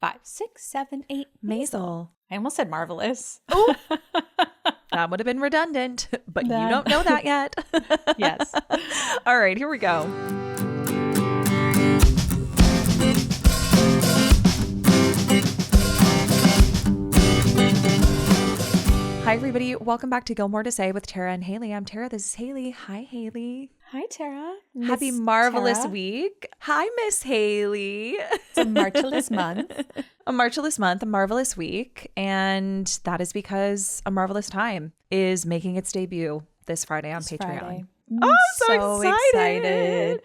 5, 6, 7, 8. Maisel. I almost said marvelous. Oh, that would have been redundant, but you don't know that yet. Yes. All right, here we go. Hi, everybody. Welcome back to Gilmore to Say with Tara and Haley. I'm Tara. This is Haley. Hi, Haley. Hi, Tara. Happy Miss marvelous Tara. week. Hi, Miss Haley. It's a marvelous month. A marvelous month, a marvelous week. And that is because A Marvelous Time is making its debut this Friday on It's Patreon. Friday. Oh, I'm so excited.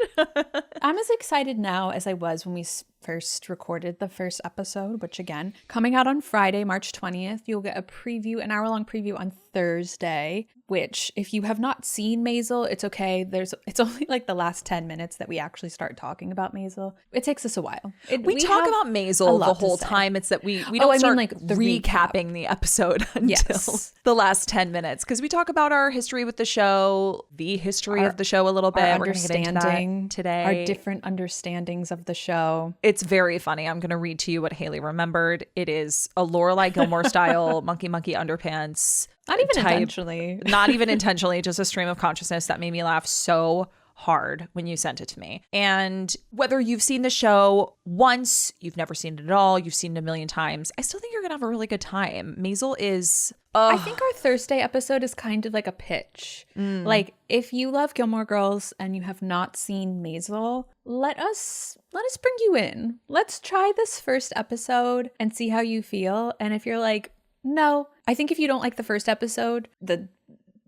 I'm as excited now as I was when we first recorded the first episode, which again, coming out on Friday, March 20th. You'll get a preview, an hour-long preview on Thursday, which if you have not seen Maisel, it's okay. It's only like the last 10 minutes that we actually start talking about Maisel. It takes us a while. We talk have about a Maisel lot the to whole say. time. It's that we don't start like the recapping the episode until Yes. the last 10 minutes because we talk about our history with the show, the history of the show a little bit. Our We're going to get into that today. our different understandings of the show. It's very funny. I'm going to read to you what Haley remembered. It is a Lorelai Gilmore style monkey underpants. Not even type. intentionally. Not even intentionally, just a stream of consciousness that made me laugh so hard when you sent it to me. And whether you've seen the show once, you've never seen it at all, you've seen it a million times, I still think you're going to have a really good time. Maisel is... I think our Thursday episode is kind of like a pitch. Like, if you love Gilmore Girls and you have not seen Maisel, let us bring you in. Let's try this first episode and see how you feel. And if you're like, no, I think if you don't like the first episode,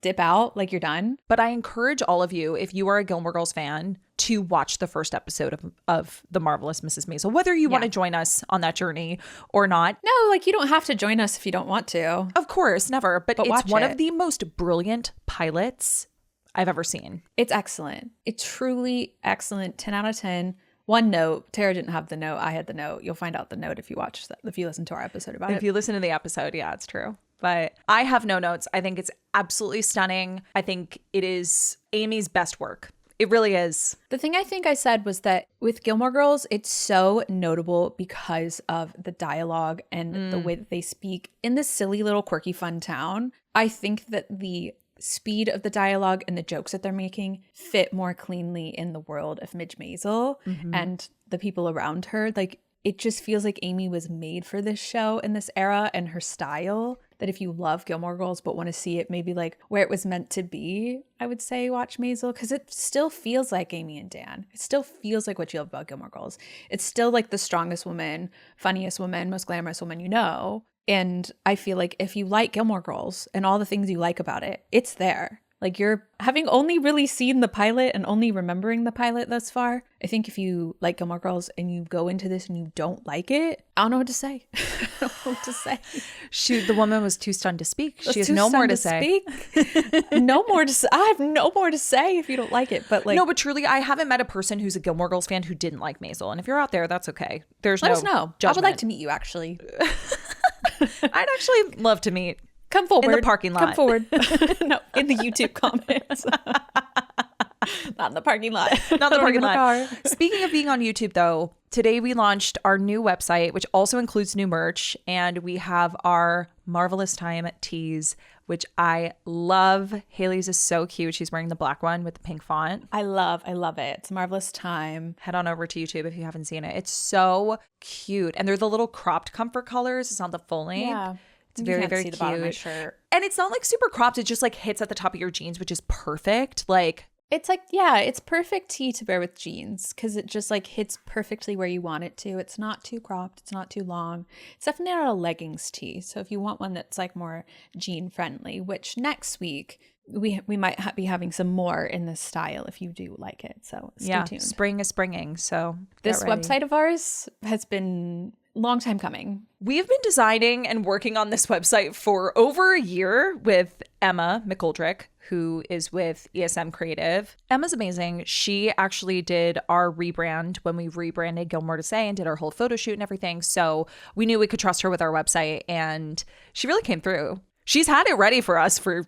dip out, like you're done. But I encourage all of you, if you are a Gilmore Girls fan, to watch the first episode of The Marvelous Mrs. Maisel, whether you want to join us on that journey or not. No, like you don't have to join us if you don't want to. Of course, never. But it's watch one it. of the most brilliant pilots I've ever seen. It's excellent. It's truly excellent. 10 out of 10. One note. Tara didn't have the note. I had the note. You'll find out the note if you listen to our episode about it. If you listen to the episode, yeah, it's true. But I have no notes. I think it's absolutely stunning. I think it is Amy's best work. It really is. The thing I think I said was that with Gilmore Girls, it's so notable because of the dialogue and the way that they speak in this silly little quirky fun town. I think that the speed of the dialogue and the jokes that they're making fit more cleanly in the world of Midge Maisel and the people around her. Like, it just feels like Amy was made for this show in this era and her style, that if you love Gilmore Girls but want to see it maybe like where it was meant to be, I would say watch Maisel, because it still feels like Amy and Dan. It still feels like what you love about Gilmore Girls. It's still like the strongest woman, funniest woman, most glamorous woman you know. And I feel like if you like Gilmore Girls and all the things you like about it, it's there. Like, you're having only really seen the pilot and only remembering the pilot thus far. I think if you like Gilmore Girls and you go into this and you don't like it, I don't know what to say. I don't know what to say. Shoot, the woman was too stunned to speak. She has no more to say. No more to say. I have no more to say if you don't like it. But like, no, but truly, I haven't met a person who's a Gilmore Girls fan who didn't like Maisel. And if you're out there, that's okay. There's let no us know. judgment. I would like to meet you, actually. I'd actually love to meet. Come forward. In the parking lot. Come forward. No, in the YouTube comments. Not in the parking lot. Not the parking lot. Car. Speaking of being on YouTube, though, today we launched our new website, which also includes new merch. And we have our Marvelous Time tees, which I love. Haley's is so cute. She's wearing the black one with the pink font. I love it. It's a marvelous time. Head on over to YouTube if you haven't seen it. It's so cute. And they're the little cropped comfort colors. It's not the full length. Yeah. It's very, very see cute. the bottom of my shirt. And it's not like super cropped. It just like hits at the top of your jeans, which is perfect. Like, it's like, yeah, it's perfect tee to wear with jeans because it just like hits perfectly where you want it to. It's not too cropped. It's not too long. It's definitely not a leggings tee. So if you want one that's like more jean friendly, which next week we might be having some more in this style if you do like it. So stay tuned. Spring is springing. So this website of ours has been long time coming. We've been designing and working on this website for over a year with Emma McGoldrick, who is with ESM Creative. Emma's amazing. She actually did our rebrand when we rebranded Gilmore to Say and did our whole photo shoot and everything. So we knew we could trust her with our website, and she really came through. She's had it ready for us for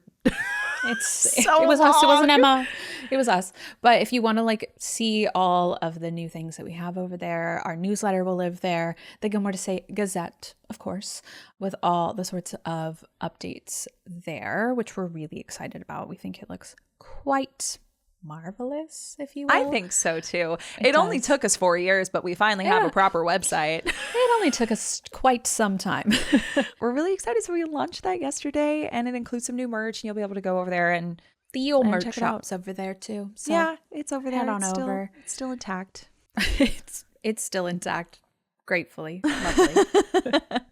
So it was us. It wasn't long. Emma. It was us. But if you want to like see all of the new things that we have over there, our newsletter will live there. The Gilmore to Say Gazette, of course, with all the sorts of updates there, which we're really excited about. We think it looks quite marvelous, if you will. I think so too. It only took us 4 years, but we finally have a proper website. It only took us quite some time. We're really excited. So we launched that yesterday, and it includes some new merch, and you'll be able to go over there and The old and merch check it out. shop's over there too. So yeah, it's over there. head on It's still, over. it's still intact. it's still intact. Gratefully. Lovely.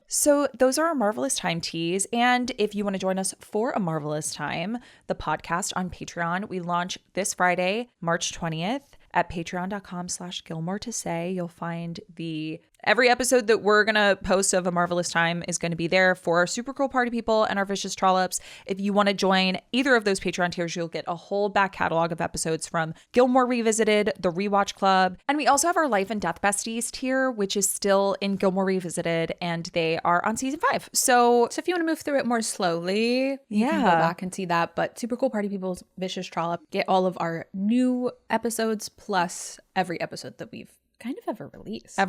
So those are our Marvelous Time teas. And if you want to join us for a Marvelous Time, the podcast on Patreon, we launch this Friday, March 20th at patreon.com/Gilmore to Say. You'll find every episode that we're going to post of A Marvelous Time is going to be there for our super cool party people and our vicious trollops. If you want to join either of those Patreon tiers, you'll get a whole back catalog of episodes from Gilmore Revisited, the Rewatch Club. And we also have our Life and Death Besties tier, which is still in Gilmore Revisited, and they are on season 5. So if you want to move through it more slowly, you can go back and see that. But super cool party people's vicious trollop, get all of our new episodes plus every episode that we've kind of ever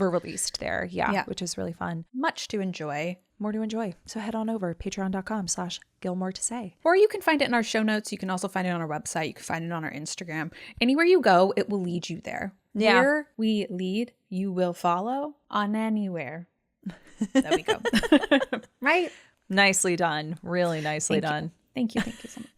released there. Yeah, which is really fun. Much to enjoy. More to enjoy. So head on over, patreon.com/Gilmore to Say. Or you can find it in our show notes. You can also find it on our website. You can find it on our Instagram. Anywhere you go, it will lead you there. Yeah. Where we lead, you will follow on anywhere that we go. Right? Nicely done. Really nicely done. Thank you so much.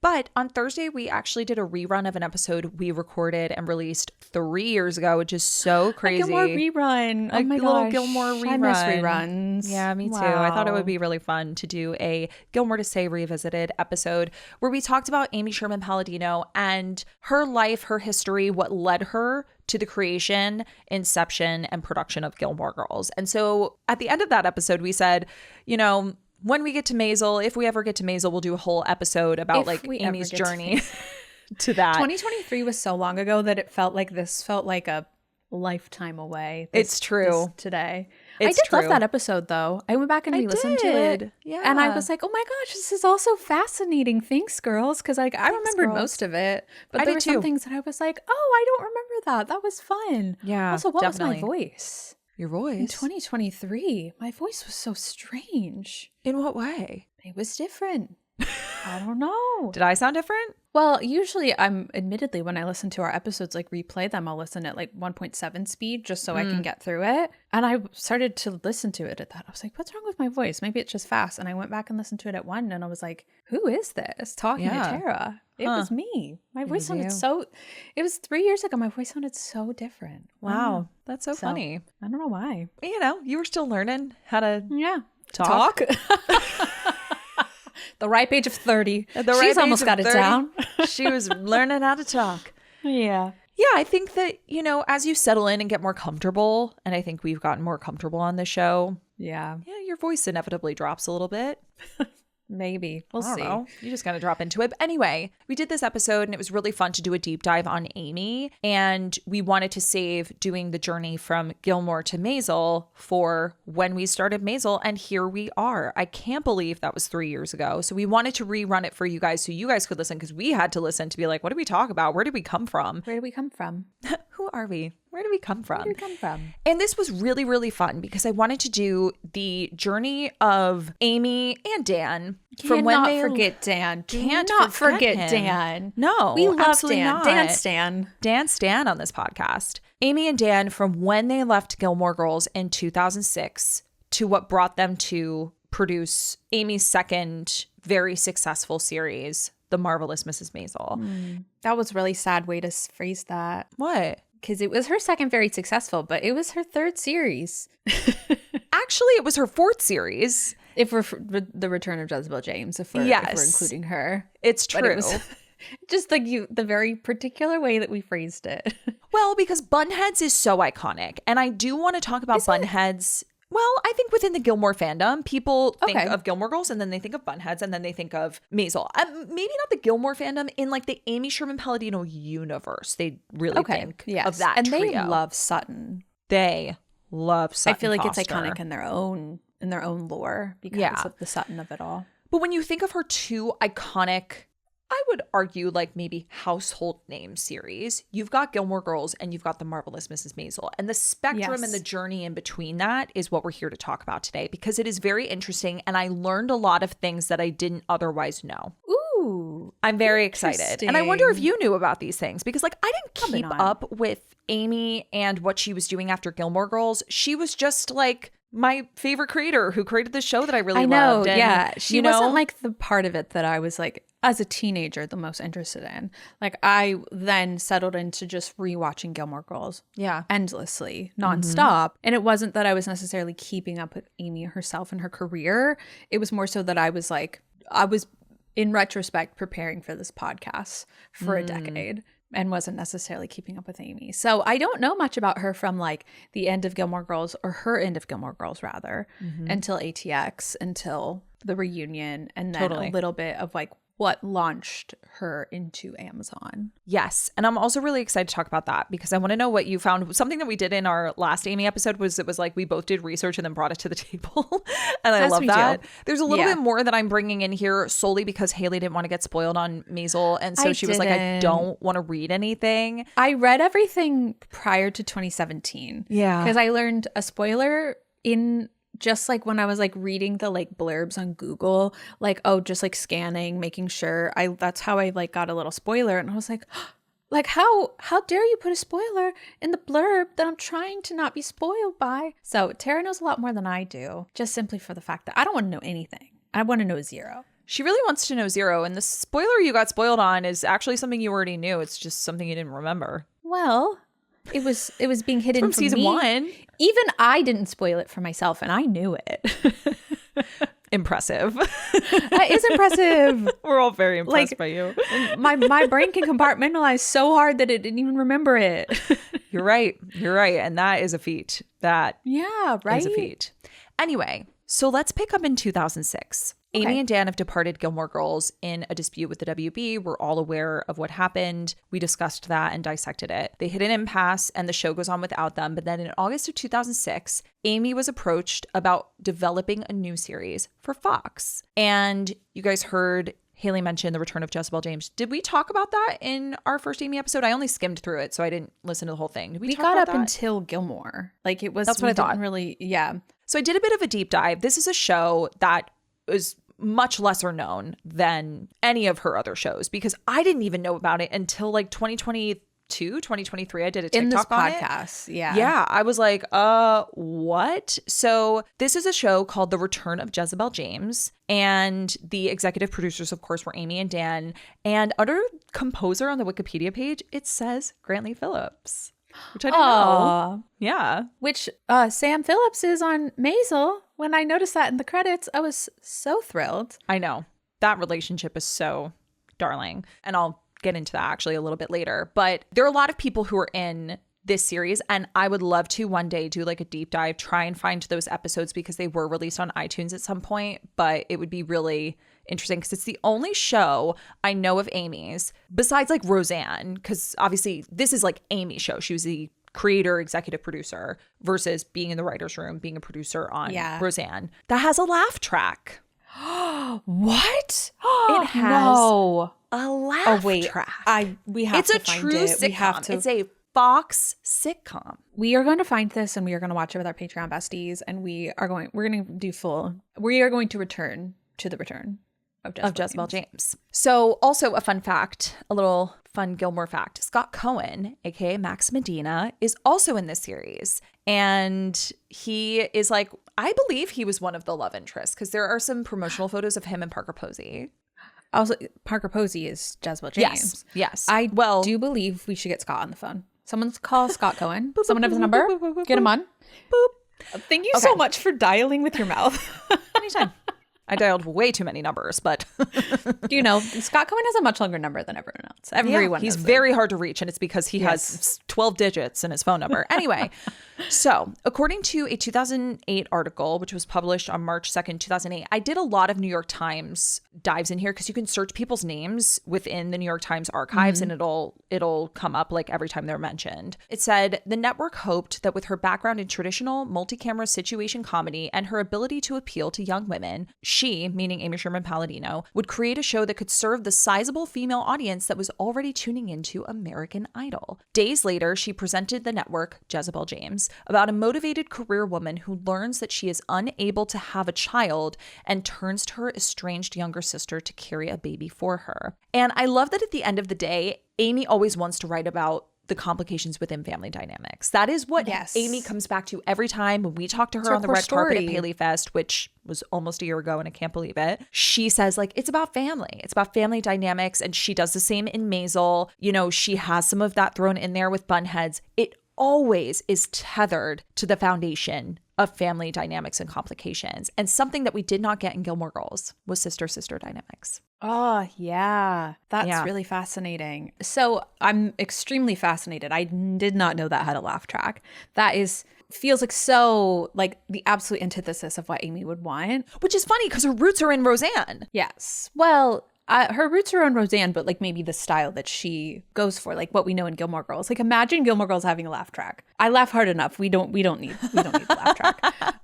But on Thursday, we actually did a rerun of an episode we recorded and released 3 years ago, which is so crazy. A Gilmore rerun. Oh my little gosh. Gilmore rerun. I miss reruns. Yeah, me too. I thought it would be really fun to do a Gilmore to Say Revisited episode where we talked about Amy Sherman-Palladino and her life, her history, what led her to the creation, inception, and production of Gilmore Girls. And so at the end of that episode, we said, when we get to Maisel, if we ever get to Maisel, we'll do a whole episode about Amy's journey to that. 2023 was so long ago that it felt like a lifetime away. It's true. Today. I did love that episode though. I went back and re-listened to it. Yeah. And I was like, oh my gosh, this is also fascinating. Thanks, girls. Because I remembered most of it. But there were some things that I was like, oh, I don't remember that. That was fun. Yeah. Also, what was my voice? Your voice? In 2023, my voice was so strange. In what way? It was different. I don't know. Did I sound different? Well, usually admittedly, when I listen to our episodes, like replay them, I'll listen at like 1.7 speed just so I can get through it. And I started to listen to it at that. I was like, what's wrong with my voice? Maybe it's just fast. And I went back and listened to it at 1 and I was like, who is this talking to Tara? It was me. My voice sounded it was 3 years ago. My voice sounded so different. Wow. That's so funny. I don't know why. You were still learning how to talk. The ripe age of 30. She's almost got it down. She was learning how to talk. Yeah. Yeah, I think that, as you settle in and get more comfortable, and I think we've gotten more comfortable on the show. Yeah, your voice inevitably drops a little bit. Maybe. We'll see. Know. You just got to drop into it. But anyway, we did this episode and it was really fun to do a deep dive on Amy. And we wanted to save doing the journey from Gilmore to Maisel for when we started Maisel. And here we are. I can't believe that was 3 years ago. So we wanted to rerun it for you guys so you guys could listen because we had to listen to be like, what did we talk about? Where did we come from? Where did we come from? Who are we? Where do we come from? Where do we come from? And this was really, really fun because I wanted to do the journey of Amy and Dan from when they forget Dan. Can't forget Dan. No, we love Dan. Not. Dan Stan on this podcast. Amy and Dan from when they left Gilmore Girls in 2006 to what brought them to produce Amy's second very successful series, The Marvelous Mrs. Maisel. That was a really sad way to phrase that. What? Because it was her second very successful, but it was her third series. Actually, it was her fourth series. If we're the return of Jezebel James, if we're including her. It's true. But it was just like the very particular way that we phrased it. Well, because Bunheads is so iconic. And I do want to talk about Bunheads. Well, I think within the Gilmore fandom, people think of Gilmore Girls and then they think of Bunheads and then they think of Maisel. Maybe not the Gilmore fandom, in like the Amy Sherman-Palladino universe. They really think of that and trio. They love Sutton. They love Sutton I feel like Foster. It's iconic in their own lore because of the Sutton of it all. But when you think of her two iconic I would argue, like maybe household name series. You've got Gilmore Girls and you've got The Marvelous Mrs. Maisel. And the spectrum and the journey in between that is what we're here to talk about today, because it is very interesting and I learned a lot of things that I didn't otherwise know. Ooh. I'm very excited. And I wonder if you knew about these things, because like I didn't keep up with Amy and what she was doing after Gilmore Girls. She was just like my favorite creator who created this show that I really loved. And, yeah. She wasn't like the part of it that I was like, as a teenager, the most interested in. Like I then settled into just rewatching Gilmore Girls endlessly, nonstop. And it wasn't that I was necessarily keeping up with Amy herself and her career. It was more so that I was in retrospect preparing for this podcast for a decade and wasn't necessarily keeping up with Amy. So I don't know much about her from like the end of Gilmore Girls, or her end of Gilmore Girls rather, until ATX, until the reunion, and then a little bit of like what launched her into Amazon. Yes. And I'm also really excited to talk about that, because I want to know what you found. Something that we did in our last Amy episode was it was like we both did research and then brought it to the table. And I love that. There's a little bit more that I'm bringing in here solely because Haley didn't want to get spoiled on Maisel. And so she was like, I don't want to read anything. I read everything prior to 2017. Yeah. Because I learned a spoiler in just like when I was like reading the like blurbs on Google, like, oh, just like scanning, making sure that's how I like got a little spoiler. And I was like, like, how dare you put a spoiler in the blurb that I'm trying to not be spoiled by? So Tara knows a lot more than I do, just simply for the fact that I don't want to know anything. I want to know zero. She really wants to know zero. And the spoiler you got spoiled on is actually something you already knew. It's just something you didn't remember. Well, it was being hidden from season me. 1. Even I didn't spoil it for myself, and I knew it. Impressive. That is impressive. We're all very impressed by you. My brain can compartmentalize so hard that it didn't even remember it. You're right. And that is a feat. That is a feat. Anyway, so let's pick up in 2006. Okay. Amy and Dan have departed Gilmore Girls in a dispute with the WB. We're all aware of what happened. We discussed that and dissected it. They hit an impasse and the show goes on without them. But then in August of 2006, Amy was approached about developing a new series for Fox. And you guys heard Haley mention the return of Jezebel James. Did we talk about that in our first Amy episode? I only skimmed through it, so I didn't listen to the whole thing. Did we talk got about up that? Until Gilmore. Like it was. That's what I thought. Really, So I did a bit of a deep dive. This is a show that is much lesser known than any of her other shows, because I didn't even know about it until like 2022, 2023. I did a TikTok in this on podcast. It. Yeah. I was like, what? So this is a show called The Return of Jezebel James. And the executive producers, of course, were Amy and Dan. And under composer on the Wikipedia page, it says Grantley Phillips. Which I didn't know. Yeah. Which Sam Phillips is on Maisel. When I noticed that in the credits, I was so thrilled. I know. That relationship is so darling. And I'll get into that actually a little bit later. But there are a lot of people who are in this series. And I would love to one day do like a deep dive, try and find those episodes because they were released on iTunes at some point. But it would be really interesting because it's the only show I know of Amy's besides like Roseanne, because obviously this is like Amy's show. She was the creator, executive producer, versus being in the writer's room, being a producer on Roseanne, that has a laugh track. What? It has a laugh track. We have to find it. It's a true sitcom. It's a Fox sitcom. We are going to find this and we are going to watch it with our Patreon besties, and we are going to return to the return of Jezebel James. So also a fun fact, a little fun Gilmore fact. Scott Cohen, aka Max Medina, is also in this series. And he is like, I believe he was one of the love interests, because there are some promotional photos of him and Parker Posey. Also, Parker Posey is Jezebel James. Yes. I do believe we should get Scott on the phone. Someone's call Scott Cohen. Someone have his number. Get him on. Boop. Thank you so much for dialing with your mouth. Anytime. I dialed way too many numbers, but you know, Scott Cohen has a much longer number than everyone else. Everyone he's very hard to reach, and it's because he has 12 digits in his phone number. Anyway, so according to a 2008 article, which was published on March 2nd, 2008, I did a lot of New York Times dives in here because you can search people's names within the New York Times archives, and it'll come up like every time they're mentioned. It said the network hoped that with her background in traditional multi-camera situation comedy and her ability to appeal to young women, she, meaning Amy Sherman-Palladino, would create a show that could serve the sizable female audience that was already tuning into American Idol. Days later, she presented the network, Jezebel James, about a motivated career woman who learns that she is unable to have a child and turns to her estranged younger sister to carry a baby for her. And I love that at the end of the day, Amy always wants to write about the complications within family dynamics. That is what Amy comes back to every time when we talk to her on the red carpet at Paley Fest, which was almost a year ago and I can't believe it. She says like, it's about family. It's about family dynamics. And she does the same in Maisel. You know, she has some of that thrown in there with Bunheads. It always is tethered to the foundation of family dynamics and complications. And something that we did not get in Gilmore Girls was sister-sister dynamics. Oh, yeah. That's really fascinating. So I'm extremely fascinated. I did not know that had a laugh track. That feels like so like the absolute antithesis of what Amy would want. Which is funny because her roots are in Roseanne. Yes. Well, her roots are on Roseanne, but like maybe the style that she goes for, like what we know in Gilmore Girls. Like imagine Gilmore Girls having a laugh track. I laugh hard enough. We don't need the laugh track.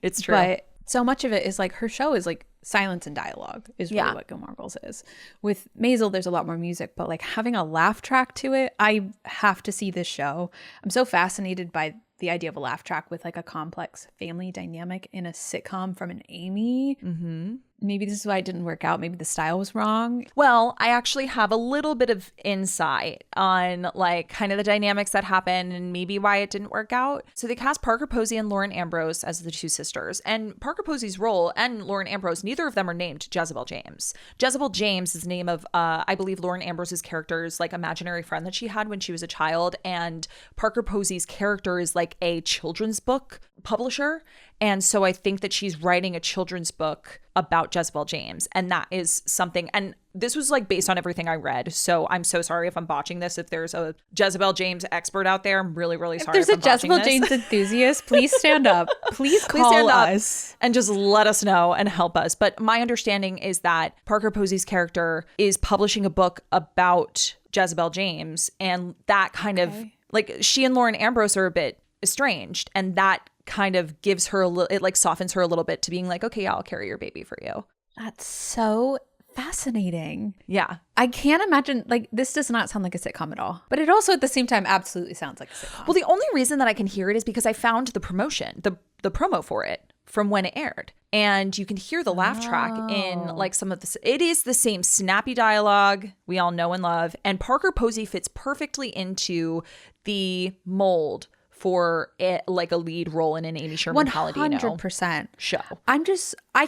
It's true. But so much of it is like her show is like silence and dialogue is really what Gilmore Girls is. With Maisel, there's a lot more music, but like having a laugh track to it, I have to see this show. I'm so fascinated by the idea of a laugh track with like a complex family dynamic in a sitcom from an Amy. Mm-hmm. Maybe this is why it didn't work out. Maybe the style was wrong. Well, I actually have a little bit of insight on like kind of the dynamics that happened and maybe why it didn't work out. So they cast Parker Posey and Lauren Ambrose as the two sisters. And Parker Posey's role and Lauren Ambrose, neither of them are named Jezebel James. Jezebel James is the name of, I believe, Lauren Ambrose's character's like imaginary friend that she had when she was a child. And Parker Posey's character is like a children's book publisher. And so I think that she's writing a children's book about Jezebel James. And that is something, and this was like based on everything I read. So I'm so sorry if I'm botching this. If there's a Jezebel James expert out there, I'm really, really sorry. If there's a Jezebel James enthusiast, please stand up. Please call us. And just let us know and help us. But my understanding is that Parker Posey's character is publishing a book about Jezebel James. And that kind of like she and Lauren Ambrose are a bit estranged. And that kind of gives her a little, it like softens her a little bit to being like, okay, yeah, I'll carry your baby for you. That's so fascinating. Yeah. I can't imagine, like, this does not sound like a sitcom at all. But it also at the same time absolutely sounds like a sitcom. Well, the only reason that I can hear it is because I found the promotion, the promo for it from when it aired. And you can hear the laugh track in like some of this. It is the same snappy dialogue we all know and love. And Parker Posey fits perfectly into the mold for it, like a lead role in an Amy Sherman-Palladino 100% show. I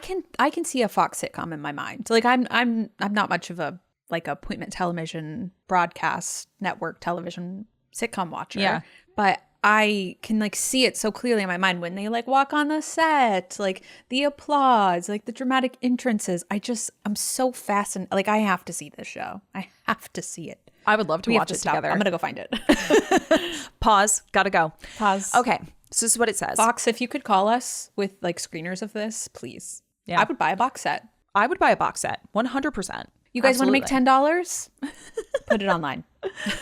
can see a Fox sitcom in my mind. So like I'm not much of a like appointment television broadcast network television sitcom watcher. Yeah. But I can like see it so clearly in my mind when they like walk on the set, like the applause, like the dramatic entrances. I'm so fascinated. Like I have to see this show. I have to see it. I would love to watch it together. I'm going to go find it. Pause. Gotta go. Pause. Okay. So this is what it says. Fox, if you could call us with like screeners of this, please. Yeah. I would buy a box set. I would buy a box set. 100%. You guys want to make $10? Put it online.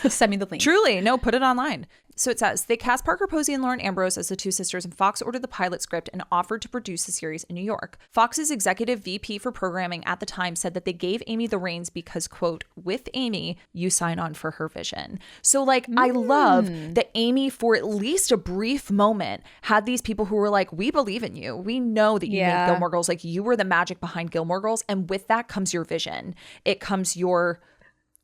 Send me the link. Truly. No, put it online. So it says, they cast Parker Posey and Lauren Ambrose as the two sisters, and Fox ordered the pilot script and offered to produce the series in New York. Fox's executive VP for programming at the time said that they gave Amy the reins because, quote, with Amy, you sign on for her vision. So like, I love that Amy, for at least a brief moment, had these people who were like, we believe in you. We know that you made Gilmore Girls. Like you were the magic behind Gilmore Girls. And with that comes your vision. It comes your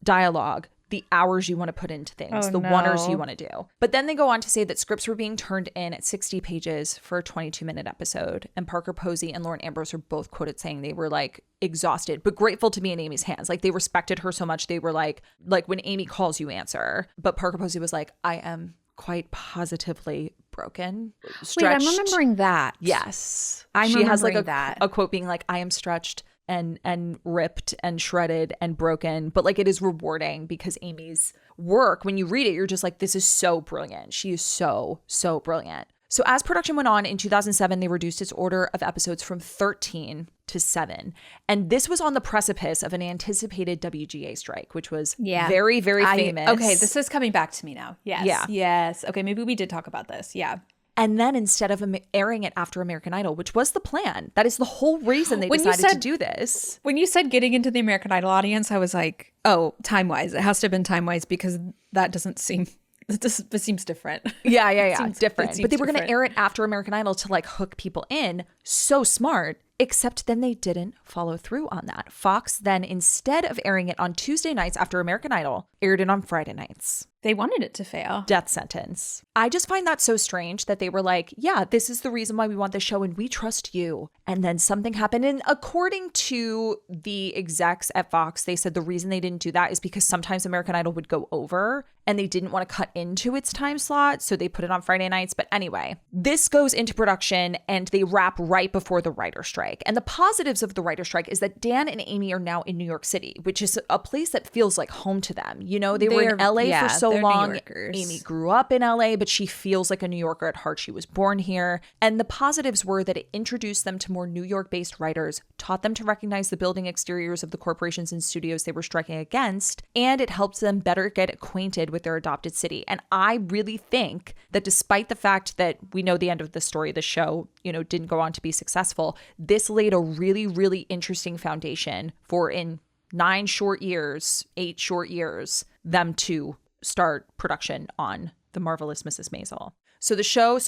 dialogue, the hours you want to put into things, one-ers you want to do. But then they go on to say that scripts were being turned in at 60 pages for a 22-minute episode. And Parker Posey and Lauren Ambrose are both quoted saying they were like exhausted, but grateful to be in Amy's hands. Like they respected her so much. They were like when Amy calls, you answer. But Parker Posey was like, I am quite positively broken, stretched. Wait, I'm remembering that. Yes. She has like a quote being like, I am stretched and ripped and shredded and broken, but like it is rewarding because Amy's work, when you read it, you're just like, this is so brilliant. She is so brilliant. So as production went on in 2007, they reduced its order of episodes from 13 to 7. And this was on the precipice of an anticipated WGA strike, which was very, very famous. Okay, this is coming back to me now. Yes. Yeah. Yes. Okay, maybe we did talk about this. Yeah. And then instead of airing it after American Idol, which was the plan, that is the whole reason they decided to do this. When you said getting into the American Idol audience, I was like, oh, time-wise. It has to have been time-wise because that doesn't seem... This seems different. Yeah. Different. But they were going to air it after American Idol to like hook people in. So smart. Except then they didn't follow through on that. Fox then, instead of airing it on Tuesday nights after American Idol, aired it on Friday nights. They wanted it to fail. Death sentence. I just find that so strange that they were like, yeah, this is the reason why we want this show and we trust you. And then something happened. And according to the execs at Fox, they said the reason they didn't do that is because sometimes American Idol would go over and they didn't want to cut into its time slot. So they put it on Friday nights. But anyway, this goes into production and they wrap right before the writer's strike. And the positives of the writer's strike is that Dan and Amy are now in New York City, which is a place that feels like home to them. You know, they were in LA for so long. Amy grew up in LA, but she feels like a New Yorker at heart. She was born here. And the positives were that it introduced them to more New York-based writers, taught them to recognize the building exteriors of the corporations and studios they were striking against, and it helped them better get acquainted with their adopted city. And I really think that despite the fact that we know the end of the story, the show, you know, didn't go on to be successful, this laid a really, really interesting foundation for in 8 short years, them to start production on The Marvelous Mrs. Maisel. So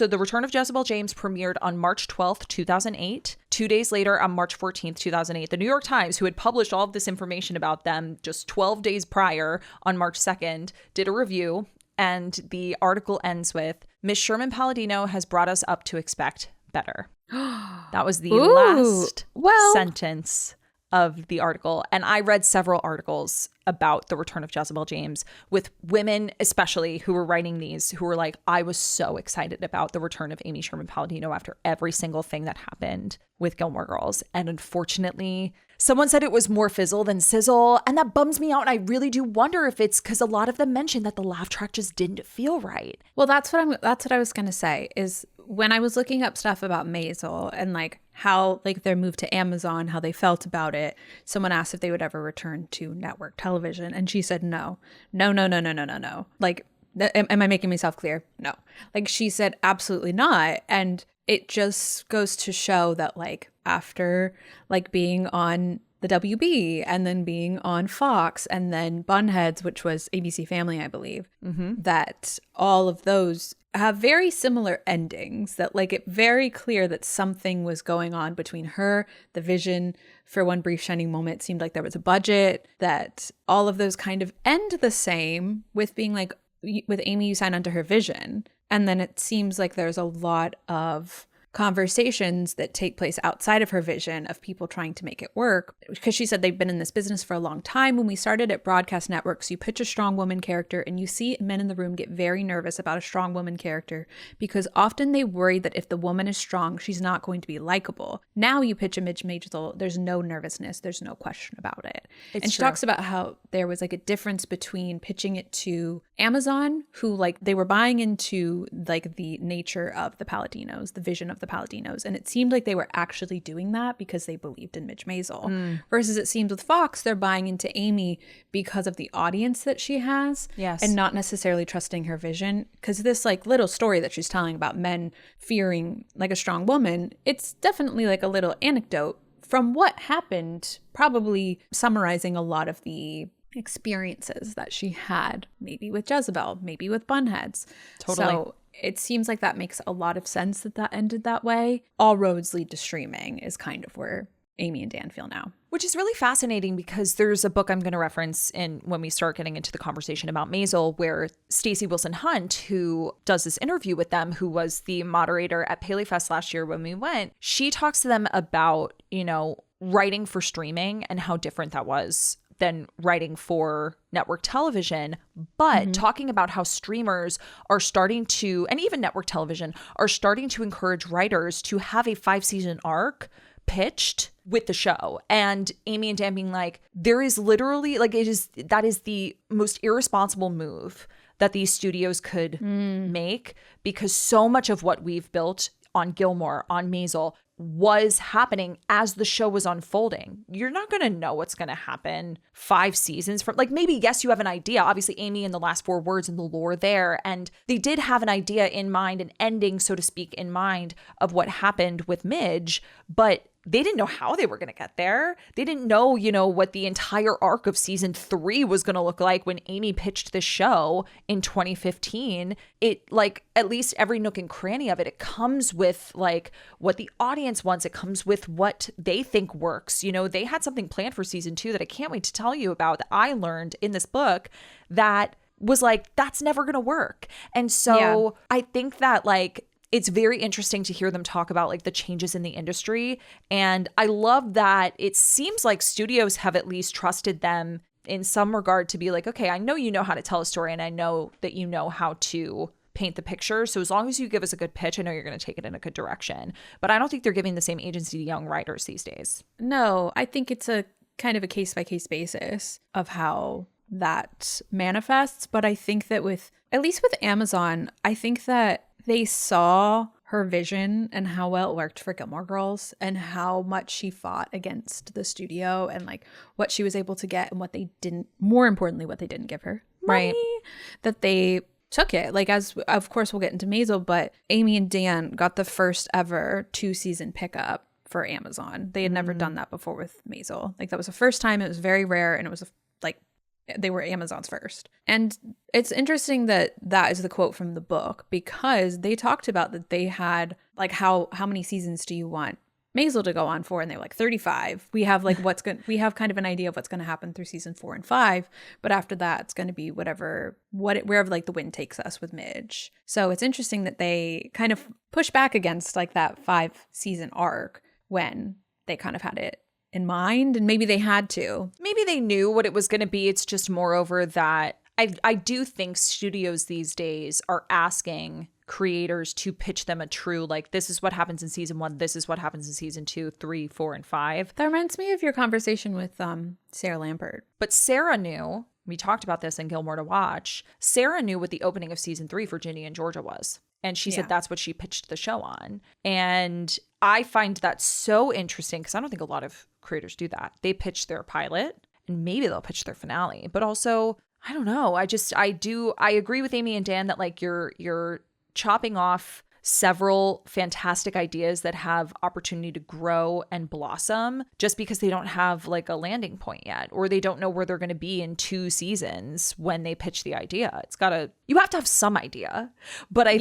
The Return of Jezebel James premiered on March 12th, 2008. 2 days later, on March 14th, 2008, the New York Times, who had published all of this information about them just 12 days prior on March 2nd, did a review. And the article ends with, Miss Sherman-Palladino has brought us up to expect better. That was the last sentence of the article. And I read several articles about The Return of Jezebel James with women, especially, who were writing these, who were like, I was so excited about the return of Amy Sherman-Palladino after every single thing that happened with Gilmore Girls. And unfortunately, someone said it was more fizzle than sizzle. And that bums me out. And I really do wonder if it's because a lot of them mentioned that the laugh track just didn't feel right. Well, that's what I was going to say is when I was looking up stuff about Maisel and like how like their move to Amazon, how they felt about it, someone asked if they would ever return to network television. And she said, no. Like, am I making myself clear? No. Like she said, absolutely not. And it just goes to show that like after like being on the WB and then being on Fox and then Bunheads, which was ABC Family, I believe, that all of those have very similar endings, that like it's very clear that something was going on between her, the vision. For one brief shining moment, it seemed like there was a budget, that all of those kind of end the same with being like, with Amy, you sign onto her vision. And then it seems like there's a lot of conversations that take place outside of her vision of people trying to make it work. Because she said they've been in this business for a long time. When we started at broadcast networks, you pitch a strong woman character and you see men in the room get very nervous about a strong woman character because often they worry that if the woman is strong, she's not going to be likable. Now you pitch a Midge Maisel, there's no nervousness, there's no question about it. And she talks about how there was like a difference between pitching it to Amazon, who like they were buying into like the nature of the Palladinos, the vision of the Palladinos, and it seemed like they were actually doing that because they believed in Midge Maisel. Versus it seems with Fox, they're buying into Amy because of the audience that she has, and not necessarily trusting her vision. Because this like little story that she's telling about men fearing like a strong woman, it's definitely like a little anecdote from what happened, probably summarizing a lot of the experiences that she had, maybe with Jezebel, maybe with Bunheads. Totally. So it seems like that makes a lot of sense that ended that way. All roads lead to streaming is kind of where Amy and Dan feel now. Which is really fascinating because there's a book I'm going to reference in when we start getting into the conversation about Maisel, where Stacey Wilson Hunt, who does this interview with them, who was the moderator at PaleyFest last year when we went, she talks to them about, you know, writing for streaming and how different that was than writing for network television, but talking about how streamers are starting to, and even network television, are starting to encourage writers to have a 5-season arc pitched with the show. And Amy and Dan being like, there is literally, like, that is the most irresponsible move that these studios could make, because so much of what we've built on Gilmore, on Maisel, was happening as the show was unfolding. You're not going to know what's going to happen 5 seasons from, like, maybe, yes, you have an idea. Obviously, Amy in the last 4 words and the lore there. And they did have an idea in mind, an ending, so to speak, in mind of what happened with Midge, but they didn't know how they were going to get there. They didn't know, what the entire arc of season 3 was going to look like when Amy pitched the show in 2015. It, like, at least every nook and cranny of it, it comes with, like, what the audience wants. It comes with what they think works. They had something planned for season 2 that I can't wait to tell you about, that I learned in this book, that was like, that's never going to work. And so I think that, like, it's very interesting to hear them talk about, like, the changes in the industry. And I love that it seems like studios have at least trusted them in some regard to be like, okay, I know you know how to tell a story, and I know that you know how to paint the picture. So as long as you give us a good pitch, I know you're going to take it in a good direction. But I don't think they're giving the same agency to young writers these days. No, I think it's a kind of a case-by-case basis of how that manifests. But I think that at least with Amazon, I think that they saw her vision and how well it worked for Gilmore Girls and how much she fought against the studio and, like, what she was able to get and what they didn't, more importantly, what they didn't give her. Money, right. That they took it. Like, as of course we'll get into Maisel, but Amy and Dan got the first ever 2-season pickup for Amazon. They had never done that before with Maisel. Like, that was the first time. It was very rare, and it was like, they were Amazon's first. And it's interesting that is the quote from the book, because they talked about that they had, like, how many seasons do you want Maisel to go on for? And they were like, 35. We have, like, we have kind of an idea of what's going to happen through season 4 and 5. But after that, it's going to be wherever, like, the wind takes us with Midge. So it's interesting that they kind of push back against, like, that 5-season arc when they kind of had it in mind, and maybe they had to. Maybe they knew what it was going to be. It's just moreover that I do think studios these days are asking creators to pitch them a true, like, this is what happens in season 1, this is what happens in season 2, 3, 4, and 5. That reminds me of your conversation with Sarah Lampert. But Sarah knew, we talked about this in Gilmore to Watch, Sarah knew what the opening of season 3 for Ginny and Georgia was. And she said that's what she pitched the show on. And I find that so interesting, because I don't think a lot of creators do that. They pitch their pilot, and maybe they'll pitch their finale. But also, I don't know. I agree with Amy and Dan that, like, you're chopping off several fantastic ideas that have opportunity to grow and blossom just because they don't have, like, a landing point yet, or they don't know where they're going to be in 2 seasons when they pitch the idea. You have to have some idea. But I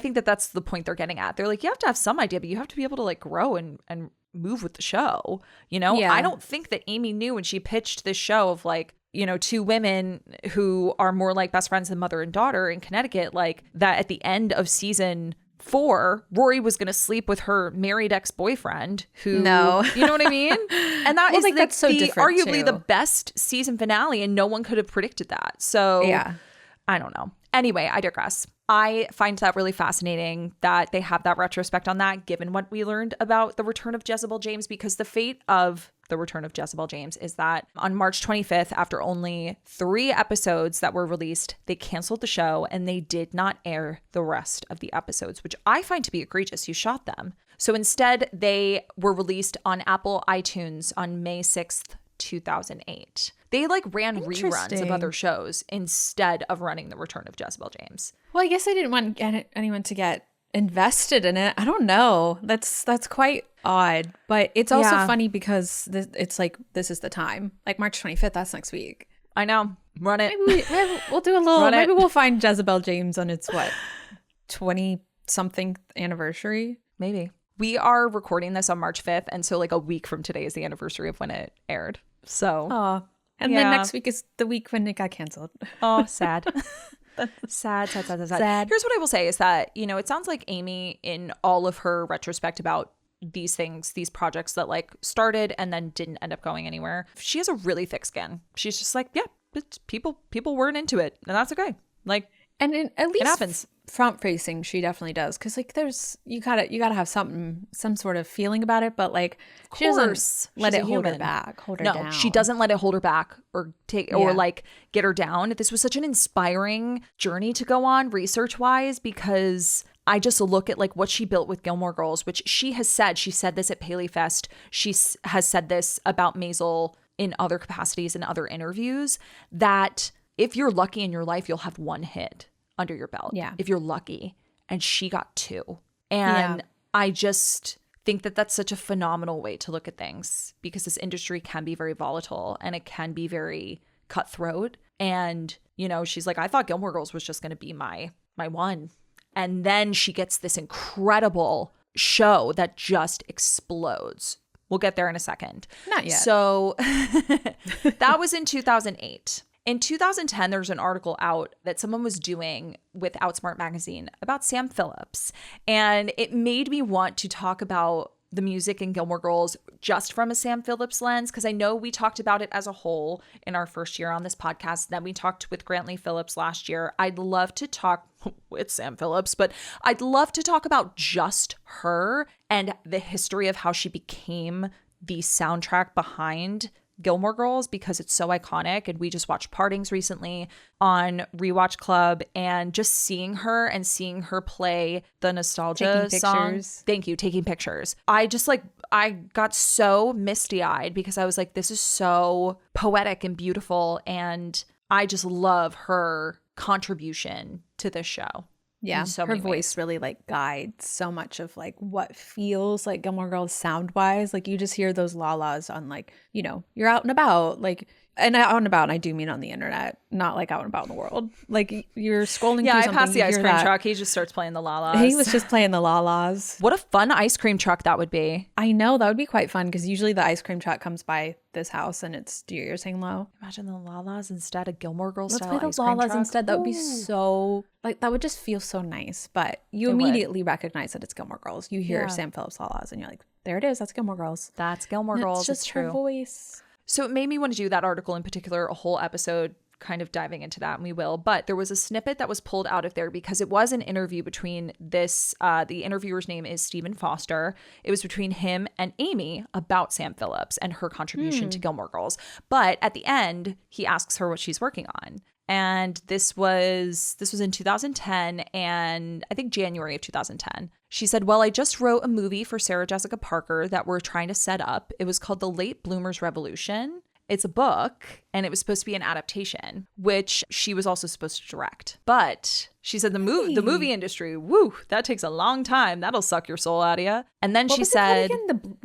think that that's the point they're getting at. They're like, you have to have some idea, but you have to be able to, like, grow and move with the show. I don't think that Amy knew when she pitched this show of, like, 2 women who are more like best friends than mother and daughter in Connecticut, like, that at the end of season 4, Rory was going to sleep with her married ex-boyfriend who, no. You know what I mean? And that is, like, that's so different, arguably too. The best season finale, and no one could have predicted that. So yeah. I don't know. Anyway, I digress. I find that really fascinating that they have that retrospect on that, given what we learned about the return of Jezebel James, because the fate of the return of Jezebel James is that on March 25th, after only 3 episodes that were released, they canceled the show and they did not air the rest of the episodes, which I find to be egregious. You shot them. So instead, they were released on Apple iTunes on May 6th, 2008. They, like, ran reruns of other shows instead of running the return of Jezebel James. Well, I guess I didn't want anyone to get invested in it. I don't know. That's quite odd. But it's also funny because it's like, this is the time. Like, March 25th, that's next week. I know. Run it. Maybe we'll do a little, maybe we'll find Jezebel James on its, 20-something anniversary? Maybe. We are recording this on March 5th. And so, like, a week from today is the anniversary of when it aired. So. And then next week is the week when it got canceled. Oh, sad. Sad. Here's what I will say is that, it sounds like Amy, in all of her retrospect about these things, these projects that, like, started and then didn't end up going anywhere, she has a really thick skin. She's just like, people weren't into it, and that's okay. Like, and at least it happens. Front facing, she definitely does, because, like, there's you gotta have some sort of feeling about it, but, like, she doesn't let it hold her back, hold her down. No, she doesn't let it hold her back or or like get her down. This was such an inspiring journey to go on research wise, because I just look at like what she built with Gilmore Girls, which she said this at Paley Fest. Has said this about Maisel in other capacities and other interviews, that if you're lucky in your life, you'll have one hit under your belt. Yeah. If you're lucky. And she got 2. And I just think that that's such a phenomenal way to look at things, because this industry can be very volatile and it can be very cutthroat. And, you know, she's like, I thought Gilmore Girls was just going to be my one. And then she gets this incredible show that just explodes. We'll get there in a second. Not yet. So that was in 2008. In 2010, there was an article out that someone was doing with Outsmart magazine about Sam Phillips. And it made me want to talk about the music in Gilmore Girls just from a Sam Phillips lens, because I know we talked about it as a whole in our first year on this podcast. Then we talked with Grantley Phillips last year. I'd love to talk with Sam Phillips, but I'd love to talk about just her and the history of how she became the soundtrack behind Gilmore Girls, because it's so iconic. And we just watched Partings recently on Rewatch Club, and just seeing her play the nostalgia song. Thank you. Taking pictures. I got so misty-eyed because I was like, this is so poetic and beautiful. And I just love her contribution to this show. Yeah, so her voice really like guides so much of like what feels like Gilmore Girls sound wise. Like you just hear those la-las on like, you know, you're out and about, like, and out and about, and I do mean on the internet, not like out and about in the world. Like you're scrolling through something. Yeah, I passed the ice cream truck. He just starts playing the la-las. He was just playing the la-las. What a fun ice cream truck that would be. I know, that would be quite fun, because usually the ice cream truck comes by this house and it's, do your ears hang low? Imagine the la-las instead of Gilmore Girls Let's style play ice the cream la-las truck. instead. That would be so, like, that would just feel so nice. But you immediately recognize that it's Gilmore Girls. You hear Sam Phillips la-las and you're like, there it is. That's Gilmore Girls. That's Gilmore Girls. It's just her voice. So it made me want to do that article in particular, a whole episode kind of diving into that, and we will. But there was a snippet that was pulled out of there because it was an interview between this, the interviewer's name is Stephen Foster. It was between him and Amy about Sam Phillips and her contribution to Gilmore Girls. But at the end, he asks her what she's working on. And this was in 2010, and I think January of 2010. She said, well, I just wrote a movie for Sarah Jessica Parker that we're trying to set up. It was called The Late Bloomers Revolution. It's a book, and it was supposed to be an adaptation, which she was also supposed to direct. But she said the movie industry, woo, that takes a long time. That'll suck your soul out of you. And then she said,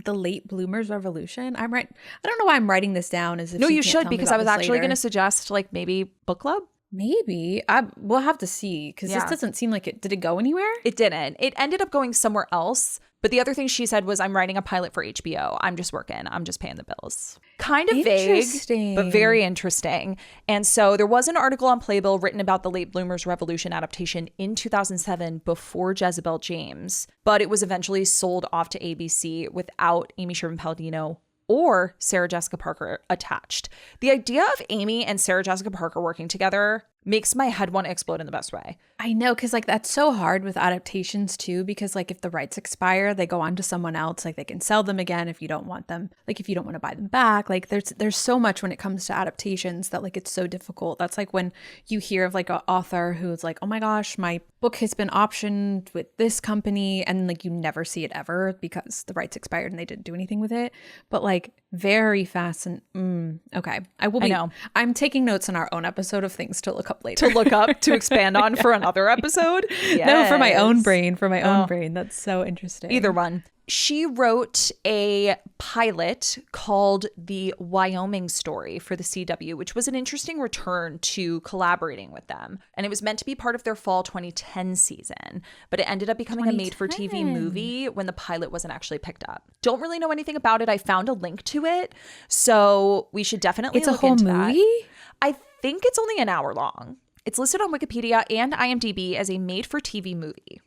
the Late Bloomers Revolution. I don't know why I'm writing this down as if no, she you can't should, tell me because about I was this actually later. going to suggest like maybe book club. Maybe we'll have to see, because this doesn't seem like it. Did it go anywhere? It didn't. It ended up going somewhere else. But the other thing she said was, I'm writing a pilot for HBO. I'm just working. I'm just paying the bills. Kind of vague, but very interesting. And so there was an article on Playbill written about the Late Bloomers Revolution adaptation in 2007 before Jezebel James, but it was eventually sold off to ABC without Amy Sherman-Palladino or Sarah Jessica Parker attached. The idea of Amy and Sarah Jessica Parker working together makes my head want to explode in the best way. I know, because like that's so hard with adaptations too, because like if the rights expire, they go on to someone else. Like they can sell them again if you don't want them. Like if you don't want to buy them back. Like there's so much when it comes to adaptations that like it's so difficult. That's like when you hear of like an author who's like, oh my gosh, my book has been optioned with this company, and like you never see it ever because the rights expired and they didn't do anything with it. But like very fast and okay. I know. I'm taking notes on our own episode of things to look up later. To expand on for another episode? Yes. No, for my own brain. That's so interesting. Either one. She wrote a pilot called The Wyoming Story for the CW, which was an interesting return to collaborating with them. And it was meant to be part of their fall 2010 season, but it ended up becoming a made-for-TV movie when the pilot wasn't actually picked up. Don't really know anything about it. I found a link to it, so we should definitely look into that. It's a whole movie? I think it's only an hour long. It's listed on Wikipedia and IMDb as a made-for-TV movie.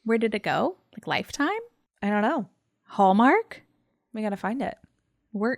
Where did it go? Like Lifetime? I don't know. Hallmark? We gotta find it. Why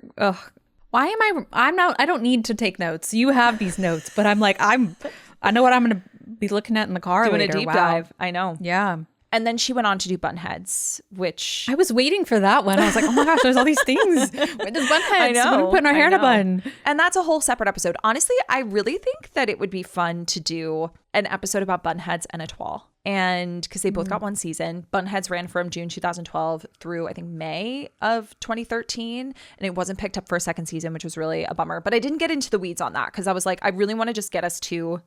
am I don't need to take notes. You have these notes, but I'm like, I know what I'm gonna be looking at in the car doing later. A deep dive. I know. Yeah. And then she went on to do Bunheads, which I was waiting for that one. I was like, oh my gosh, there's all these things. When does Bunheads? I know. When are we putting our hair in a bun? And that's a whole separate episode. Honestly, I really think that it would be fun to do an episode about Bunheads and Etoile. And because they both got one season. Bunheads ran from June 2012 through, I think, May of 2013. And it wasn't picked up for a second season, which was really a bummer. But I didn't get into the weeds on that because I was like, I really want to just get us to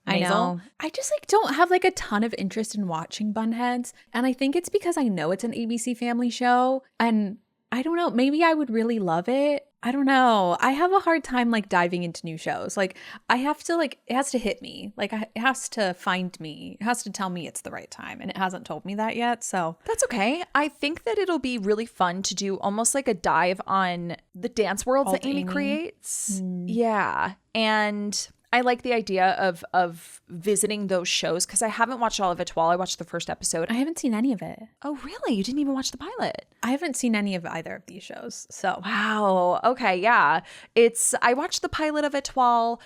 Maisel. I know. I just like don't have like a ton of interest in watching Bunheads. And I think it's because I know it's an ABC Family show. And I don't know, maybe I would really love it. I don't know. I have a hard time like diving into new shows. Like I have to like, it has to hit me. Like it has to find me. It has to tell me it's the right time. And it hasn't told me that yet. So that's okay. I think that it'll be really fun to do almost like a dive on the dance worlds that Amy creates. Yeah. And I like the idea of visiting those shows because I haven't watched all of Etoile. I watched the first episode. I haven't seen any of it. Oh, really? You didn't even watch the pilot? I haven't seen any of either of these shows. So wow. Okay. Yeah. I watched the pilot of Etoile.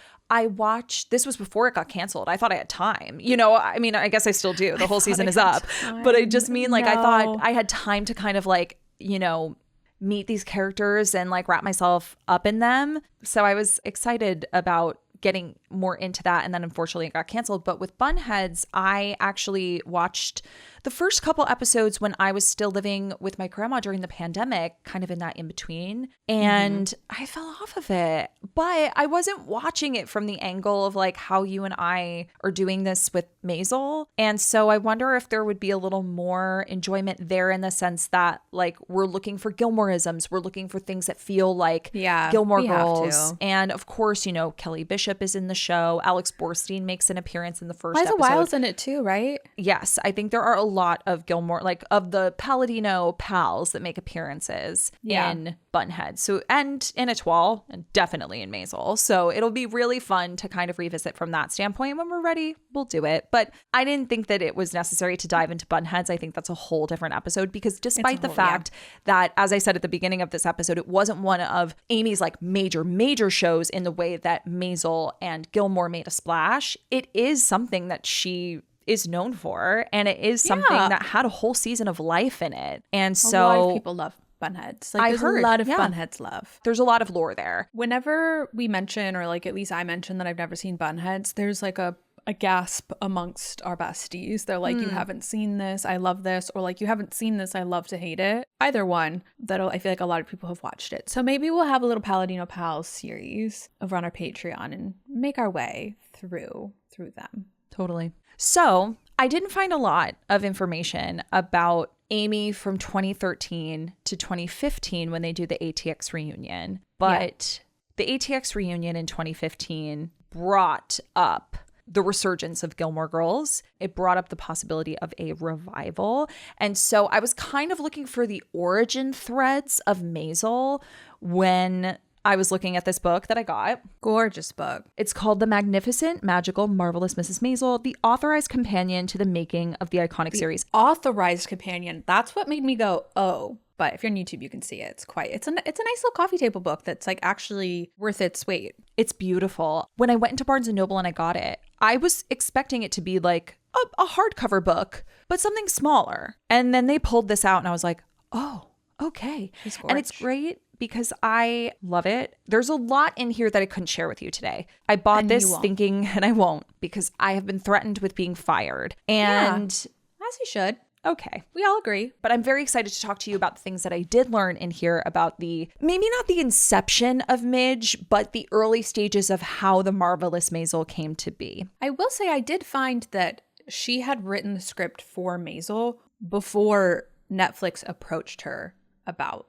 This was before it got canceled. I thought I had time. You know, I mean, I guess I still do. The whole season is up. But I just mean like I thought I had time to kind of like, you know, meet these characters and like wrap myself up in them. So I was excited about getting more into that. And then unfortunately it got canceled. But with Bunheads, I actually watched the first couple episodes when I was still living with my grandma during the pandemic, kind of in that in between. And I fell off of it. But I wasn't watching it from the angle of like how you and I are doing this with Maisel. And so I wonder if there would be a little more enjoyment there in the sense that like we're looking for Gilmoreisms. We're looking for things that feel like Gilmore Girls. And of course, you know, Kelly Bishop is in the show. Alex Borstein makes an appearance in the first episode. Liza Wiles in it too, right? Yes. I think there are a lot of Gilmore, like of the Palladino pals that make appearances in Bunheads. So, and in Etoile, and definitely in Maisel. So it'll be really fun to kind of revisit from that standpoint. When we're ready, we'll do it. But I didn't think that it was necessary to dive into Bunheads. I think that's a whole different episode because despite the fact that, as I said at the beginning of this episode, it wasn't one of Amy's like major shows in the way that Maisel and Gilmore made a splash, it is something that she is known for, and it is something that had a whole season of life in it. And so a lot of people love Bunheads. Like there's a lot of Bunheads love. There's a lot of lore there. Whenever we mention, or like at least I mention that I've never seen Bunheads, there's like a gasp amongst our besties. They're like, you haven't seen this, I love this, or like, you haven't seen this, I love to hate it. Either one, I feel like a lot of people have watched it. So maybe we'll have a little Palladino Pals series over on our Patreon and make our way through them. Totally. So I didn't find a lot of information about Amy from 2013 to 2015 when they do the ATX reunion. But the ATX reunion in 2015 brought up the resurgence of Gilmore Girls. It brought up the possibility of a revival. And so I was kind of looking for the origin threads of Maisel when I was looking at this book that I got. Gorgeous book. It's called The Magnificent, Magical, Marvelous Mrs. Maisel, the authorized companion to the making of the iconic series. Authorized companion. That's what made me go, oh. But if you're on YouTube, you can see it. It's a nice little coffee table book that's like actually worth its weight. It's beautiful. When I went into Barnes & Noble and I got it, I was expecting it to be like a hardcover book, but something smaller. And then they pulled this out and I was like, oh, okay. And it's great because I love it. There's a lot in here that I couldn't share with you today. I bought this thinking, and I won't, because I have been threatened with being fired. And as you should. Okay. We all agree. But I'm very excited to talk to you about the things that I did learn in here about maybe not the inception of Midge, but the early stages of how the Marvelous Maisel came to be. I will say I did find that she had written the script for Maisel before Netflix approached her about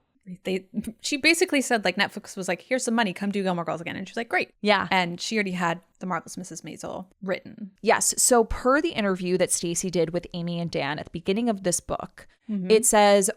she basically said like Netflix was like, here's some money, come do Gilmore Girls again. And she's like, great. Yeah. And she already had The Marvelous Mrs. Maisel written. Yes. So per the interview that Stacey did with Amy and Dan at the beginning of this book, it says,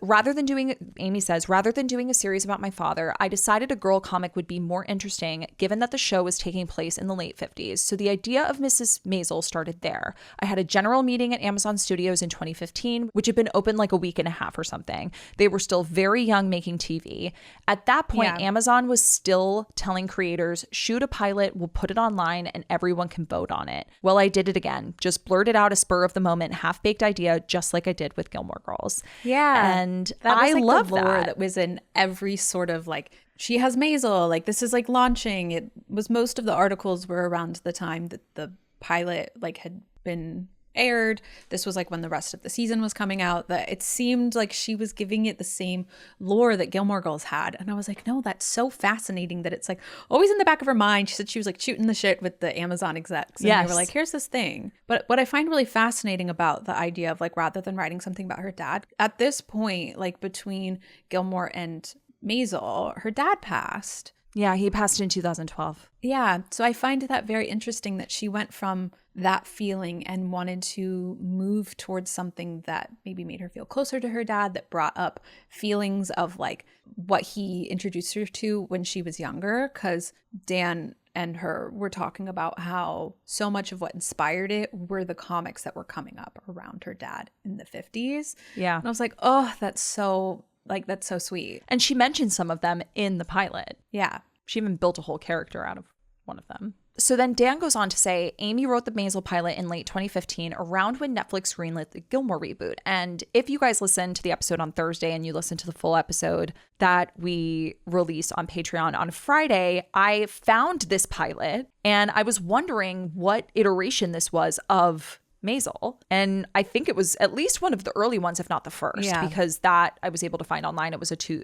Amy says, rather than doing a series about my father, I decided a girl comic would be more interesting given that the show was taking place in the late 50s. So the idea of Mrs. Maisel started there. I had a general meeting at Amazon Studios in 2015, which had been open like a week and a half or something. They were still very young making TV. At that point, Amazon was still telling creators, shoot a pilot, we'll put it online, and everyone can vote on it. Well, I did it again. Just blurted out a spur of the moment, half-baked idea, just like I did with Gilmore Girls. Yeah. And that was, I like, love the lore that. that was in every sort of like, she has Maisel, like this is like launching. It was, most of the articles were around the time that the pilot like had been aired. This was like when the rest of the season was coming out, that it seemed like she was giving it the same lore that Gilmore Girls had. And I was like, no, that's so fascinating that it's like always in the back of her mind. She said she was like shooting the shit with the Amazon execs. And they were like, here's this thing. But what I find really fascinating about the idea of like, rather than writing something about her dad, at this point, like between Gilmore and Maisel, her dad passed. Yeah, he passed in 2012. Yeah. So I find that very interesting that she went from that feeling and wanted to move towards something that maybe made her feel closer to her dad, that brought up feelings of like what he introduced her to when she was younger. Because Dan and her were talking about how so much of what inspired it were the comics that were coming up around her dad in the 50s. Yeah. And I was like, oh, that's so sweet. And she mentioned some of them in the pilot. Yeah. She even built a whole character out of one of them. So then Dan goes on to say, Amy wrote the Maisel pilot in late 2015, around when Netflix greenlit the Gilmore reboot. And if you guys listened to the episode on Thursday and you listened to the full episode that we released on Patreon on Friday, I found this pilot and I was wondering what iteration this was of Maisel. And I think it was at least one of the early ones, if not the first, because that I was able to find online. It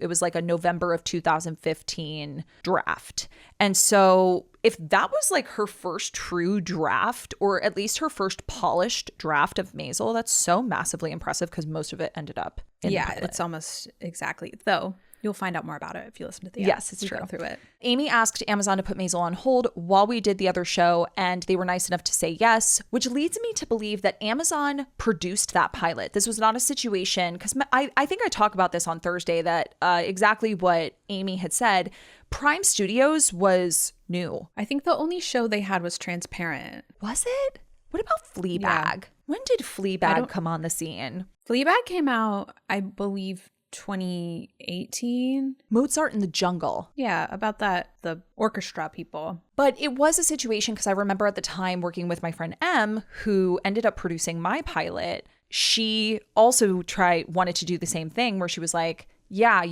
was like a November of 2015 draft. And so if that was like her first true draft, or at least her first polished draft of Maisel, that's so massively impressive because most of it ended up in the pilot. It's almost exactly, though. You'll find out more about it if you listen to the Yes, it's true. Go through it. Amy asked Amazon to put Maisel on hold while we did the other show, and they were nice enough to say yes, which leads me to believe that Amazon produced that pilot. This was not a situation, because I think I talked about this on Thursday, that exactly what Amy had said. Prime Studios was new. I think the only show they had was Transparent. Was it? What about Fleabag? Yeah. When did Fleabag come on the scene? Fleabag came out, I believe, 2018. Mozart in the Jungle. Yeah, about that, the orchestra people. But it was a situation because I remember at the time working with my friend M, who ended up producing my pilot. She also wanted to do the same thing where she was like, yeah,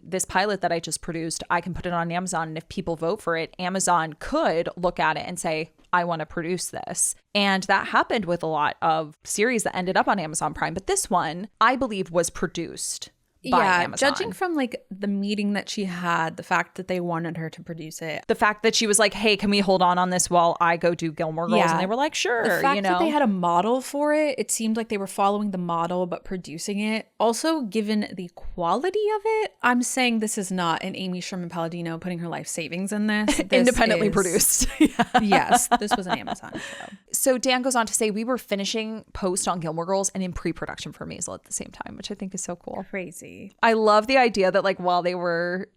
this pilot that I just produced, I can put it on Amazon. And if people vote for it, Amazon could look at it and say, I want to produce this. And that happened with a lot of series that ended up on Amazon Prime. But this one, I believe, was produced by Amazon. Judging from like the meeting that she had, the fact that they wanted her to produce it, the fact that she was like, hey, can we hold on this while I go do Gilmore Girls? And they were like, sure. The fact that they had a model for it, it seemed like they were following the model but producing it. Also, given the quality of it, I'm saying this is not an Amy Sherman-Palladino putting her life savings in this. Independently produced. Yes, this was an Amazon show. So Dan goes on to say, we were finishing post on Gilmore Girls and in pre-production for Maisel at the same time, which I think is so cool. Crazy. I love the idea that like while they were,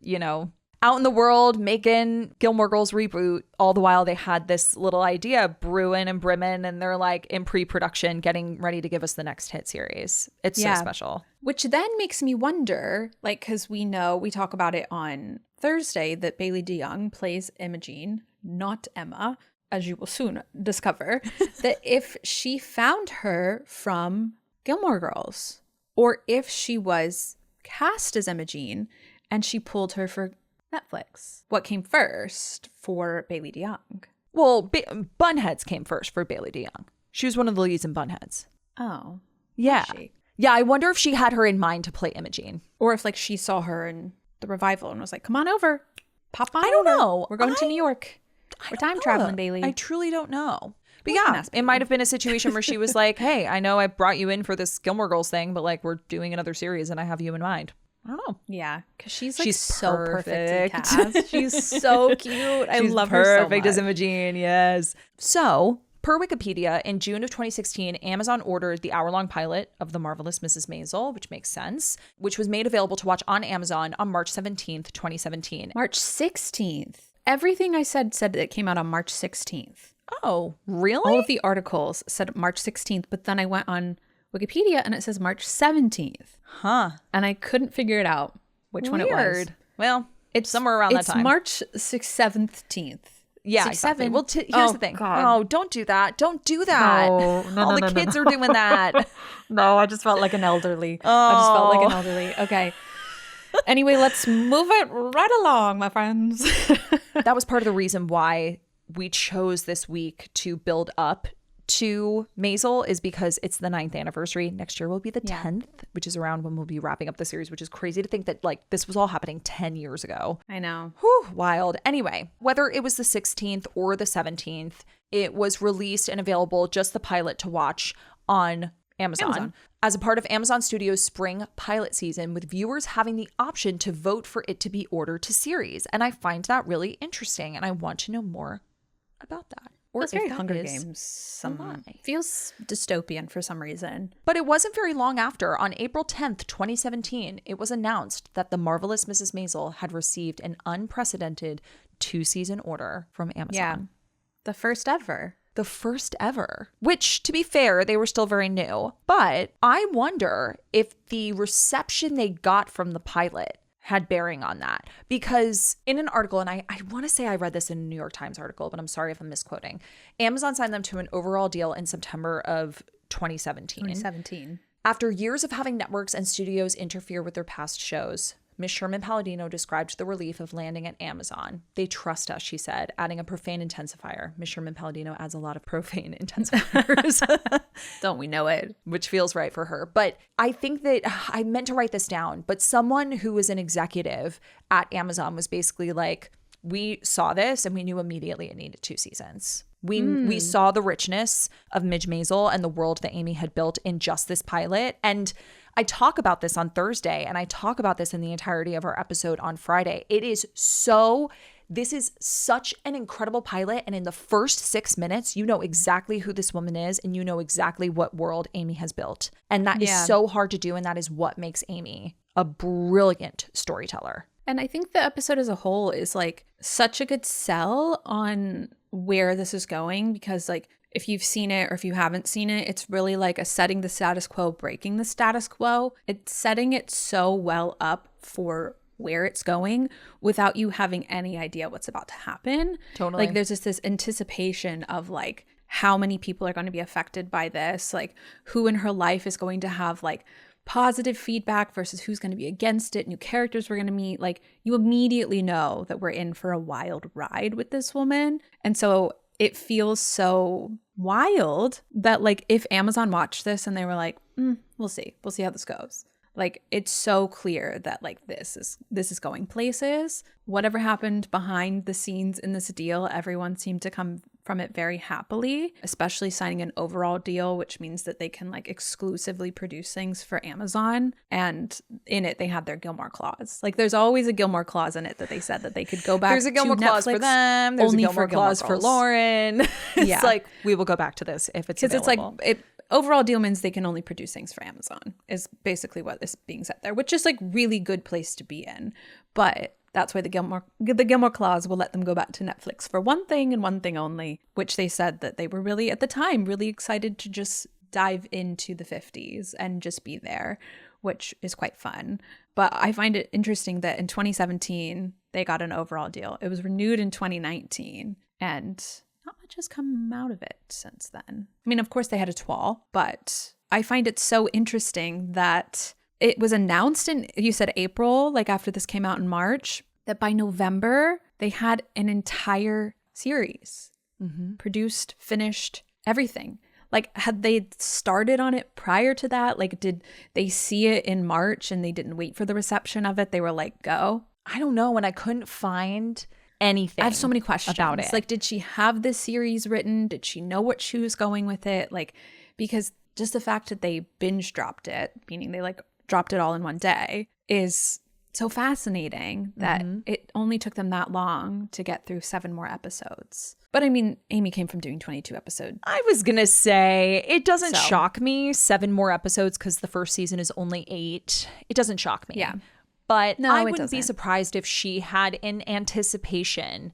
out in the world making Gilmore Girls reboot, all the while they had this little idea brewing and brimming, and they're like in pre-production getting ready to give us the next hit series. It's so special. Which then makes me wonder, like, because we talk about it on Thursday that Bailey DeYoung plays Imogene, not Emma, as you will soon discover, that if she found her from Gilmore Girls, or if she was cast as Imogene and she pulled her for Netflix. What came first for Bailey DeYoung? Well, Bunheads came first for Bailey DeYoung. She was one of the leads in Bunheads. Oh. Yeah. Yeah, I wonder if she had her in mind to play Imogene. Or if like she saw her in the revival and was like, come on over. Pop on I don't over. know. We're going to New York. We're time traveling, Bailey. I truly don't know. But yeah, it might have been a situation where she was like, hey, I know I brought you in for this Gilmore Girls thing, but like we're doing another series and I have you in mind. I don't know. Yeah, because she's like so perfect. perfectly cast. She's so cute. I love her so much. Perfect as Imogene, yes. So, per Wikipedia, in June of 2016, Amazon ordered the hour-long pilot of The Marvelous Mrs. Maisel, which makes sense, which was made available to watch on Amazon on March 17th, 2017. March 16th. Everything I said it came out on March 16th. Oh, really? All of the articles said March 16th, but then I went on Wikipedia and it says March 17th. Huh. And I couldn't figure it out which one it was. Well, it's somewhere around that time. It's March 17th. Yeah, 6, exactly. 7. Well, here's the thing. God. Oh, don't do that. Don't do that. No, All the kids are doing that. No, I just felt like an elderly. Oh. I just felt like an elderly. Okay. Anyway, let's move it right along, my friends. That was part of the reason why we chose this week to build up to Maisel, is because it's the 9th anniversary. Next year will be the 10th, which is around when we'll be wrapping up the series, which is crazy to think that like this was all happening 10 years ago. I know. Whew, wild. Anyway, whether it was the 16th or the 17th, it was released and available, just the pilot, to watch on Amazon as a part of Amazon Studios' spring pilot season, with viewers having the option to vote for it to be ordered to series. And I find that really interesting, and I want to know more about that. Or It's very if that Hunger is Games. a lie. Feels dystopian for some reason. But it wasn't very long after, on April 10th, 2017, it was announced that The Marvelous Mrs. Maisel had received an unprecedented 2-season order from Amazon. Yeah. The first ever. The first ever, which, to be fair, they were still very new. But I wonder if the reception they got from the pilot had bearing on that. Because in an article, and I want to say I read this in a New York Times article, but I'm sorry if I'm misquoting, Amazon signed them to an overall deal in September of 2017. After years of having networks and studios interfere with their past shows, Miss Sherman-Palladino described the relief of landing at Amazon. They trust us, she said, adding a profane intensifier. Miss Sherman-Palladino adds a lot of profane intensifiers. Don't we know it? Which feels right for her. But I think that I meant to write this down, but someone who was an executive at Amazon was basically like, we saw this and we knew immediately it needed 2 seasons. We saw the richness of Midge Maisel and the world that Amy had built in just this pilot. And I talk about this on Thursday, and I talk about this in the entirety of our episode on Friday. This is such an incredible pilot. And in the first 6 minutes, you know exactly who this woman is, and you know exactly what world Amy has built. And that is so hard to do. And that is what makes Amy a brilliant storyteller. And I think the episode as a whole is like such a good sell on where this is going, because like if you've seen it or if you haven't seen it, it's really like a setting the status quo, breaking the status quo. It's setting it so well up for where it's going without you having any idea what's about to happen. Totally. Like there's just this anticipation of like how many people are going to be affected by this, like who in her life is going to have like positive feedback versus who's going to be against it, new characters we're going to meet. Like you immediately know that we're in for a wild ride with this woman. And so it feels so wild that like if Amazon watched this and they were like, we'll see how this goes. Like it's so clear that like this is going places. Whatever happened behind the scenes in this deal, everyone seemed to come from it very happily, especially signing an overall deal, which means that they can like exclusively produce things for Amazon. And in it, they had their Gilmore clause. Like there's always a Gilmore clause in it that they said that they could go back to There's a Gilmore clause for them. There's a Gilmore clause for Lauren. It's like, we will go back to this if it's available. It's like, overall deal means they can only produce things for Amazon is basically what is being said there, which is like really good place to be in. But that's why the Gilmore clause will let them go back to Netflix for one thing and one thing only, which they said that they were really, at the time, really excited to just dive into the 50s and just be there, which is quite fun. But I find it interesting that in 2017, they got an overall deal. It was renewed in 2019, and not much has come out of it since then. I mean, of course, they had a toile, but I find it so interesting that it was announced in, you said April, like after this came out in March, that by November, they had an entire series produced, finished, everything. Like, had they started on it prior to that? Like, did they see it in March and they didn't wait for the reception of it? They were like, go? I don't know. And I couldn't find anything. I have so many questions about it. Like, did she have this series written? Did she know what she was going with it? Like, because just the fact that they binge dropped it, meaning they like dropped it all in one day, is so fascinating that it only took them that long to get through 7 more episodes. But I mean, Amy came from doing 22 episodes. I was going to say, it doesn't shock me 7 more episodes because the first season is only 8. It doesn't shock me. Yeah. But no, I wouldn't be surprised if she had in anticipation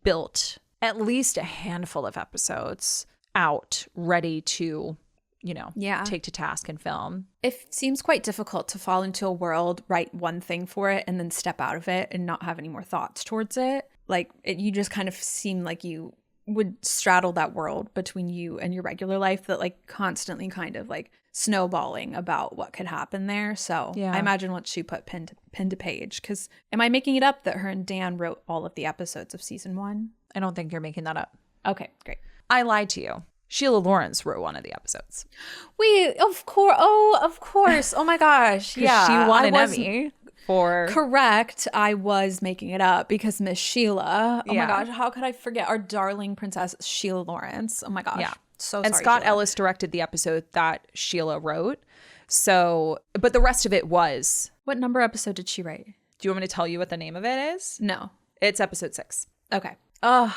built at least a handful of episodes out ready to, you know, take to task and film. It seems quite difficult to fall into a world, write one thing for it, and then step out of it and not have any more thoughts towards it. like you just kind of seem like you would straddle that world between you and your regular life, that like constantly kind of like snowballing about what could happen there. So I imagine once she put pen to page, because am I making it up that her and Dan wrote all of the episodes of season 1? I don't think you're making that up. Okay, great. I lied to you. Sheila Lawrence wrote one of the episodes. Wait, of course. Oh, of course. Oh my gosh. Yeah. She won an Emmy for... Correct. I was making it up because Miss Sheila. Oh my gosh. How could I forget our darling princess Sheila Lawrence? Oh my gosh. Yeah. So and sorry, Scott Sheila. Ellis directed the episode that Sheila wrote. So, but the rest of it was... What number episode did she write? Do you want me to tell you what the name of it is? No. It's episode 6. Okay. Oh,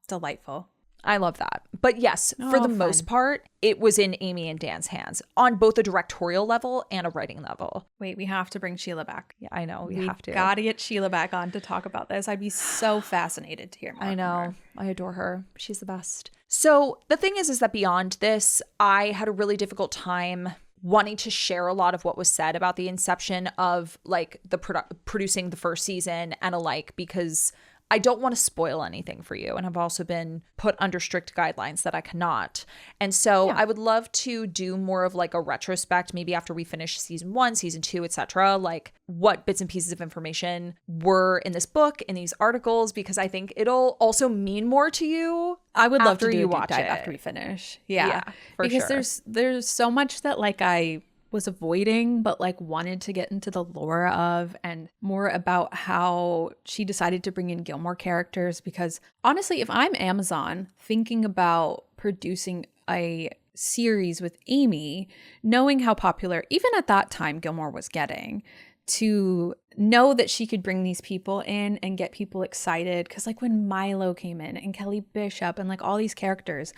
delightful. I love that. But yes, for the most part, it was in Amy and Dan's hands on both a directorial level and a writing level. Wait, we have to bring Sheila back. Yeah, I know. We have to. Gotta get Sheila back on to talk about this. I'd be so fascinated to hear more. I know. I adore her. She's the best. So the thing is that beyond this, I had a really difficult time wanting to share a lot of what was said about the inception of like the producing the first season and alike, because I don't want to spoil anything for you. And I've also been put under strict guidelines that I cannot. And so I would love to do more of like a retrospect, maybe after we finish season 1, season 2, etc. Like what bits and pieces of information were in this book, in these articles, because I think it'll also mean more to you. I would love to do you a deep watch dive it after we finish. Yeah, because there's so much that like I was avoiding but like wanted to get into the lore of, and more about how she decided to bring in Gilmore characters, because honestly, if I'm Amazon thinking about producing a series with Amy, knowing how popular even at that time Gilmore was getting, to know that she could bring these people in and get people excited, because like when Milo came in and Kelly Bishop and like all these characters,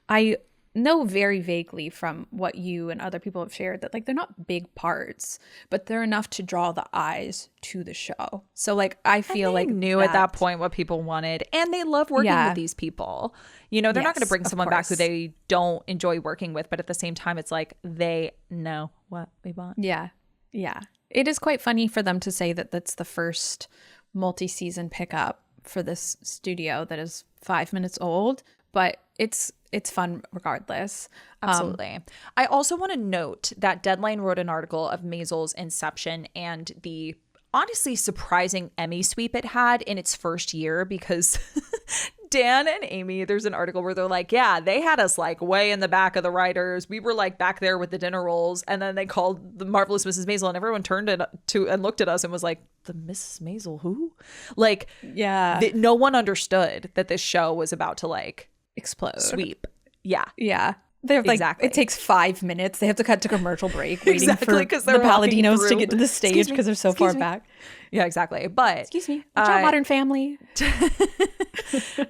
I know very vaguely from what you and other people have shared that like they're not big parts, but they're enough to draw the eyes to the show. So like I feel like knew at that point what people wanted, and they love working with these people. You know, they're not going to bring someone back who they don't enjoy working with, but at the same time it's like they know what we want. Yeah. It is quite funny for them to say that that's the first multi-season pickup for this studio that is 5 minutes old, but it's fun regardless. Absolutely. I also want to note that Deadline wrote an article of Maisel's inception and the honestly surprising Emmy sweep it had in its first year, because Dan and Amy, there's an article where they're like, yeah, they had us like way in the back of the writers. We were like back there with the dinner rolls. And then they called the Marvelous Mrs. Maisel, and everyone turned and looked at us and was like, the Mrs. Maisel who? Like, no one understood that this show was about to like explode. Sweep. Yeah. They're like, it takes 5 minutes. They have to cut to commercial break waiting for the Palladinos to get to the stage because they're so far back. Yeah, exactly. But excuse me, watch out, Modern Family.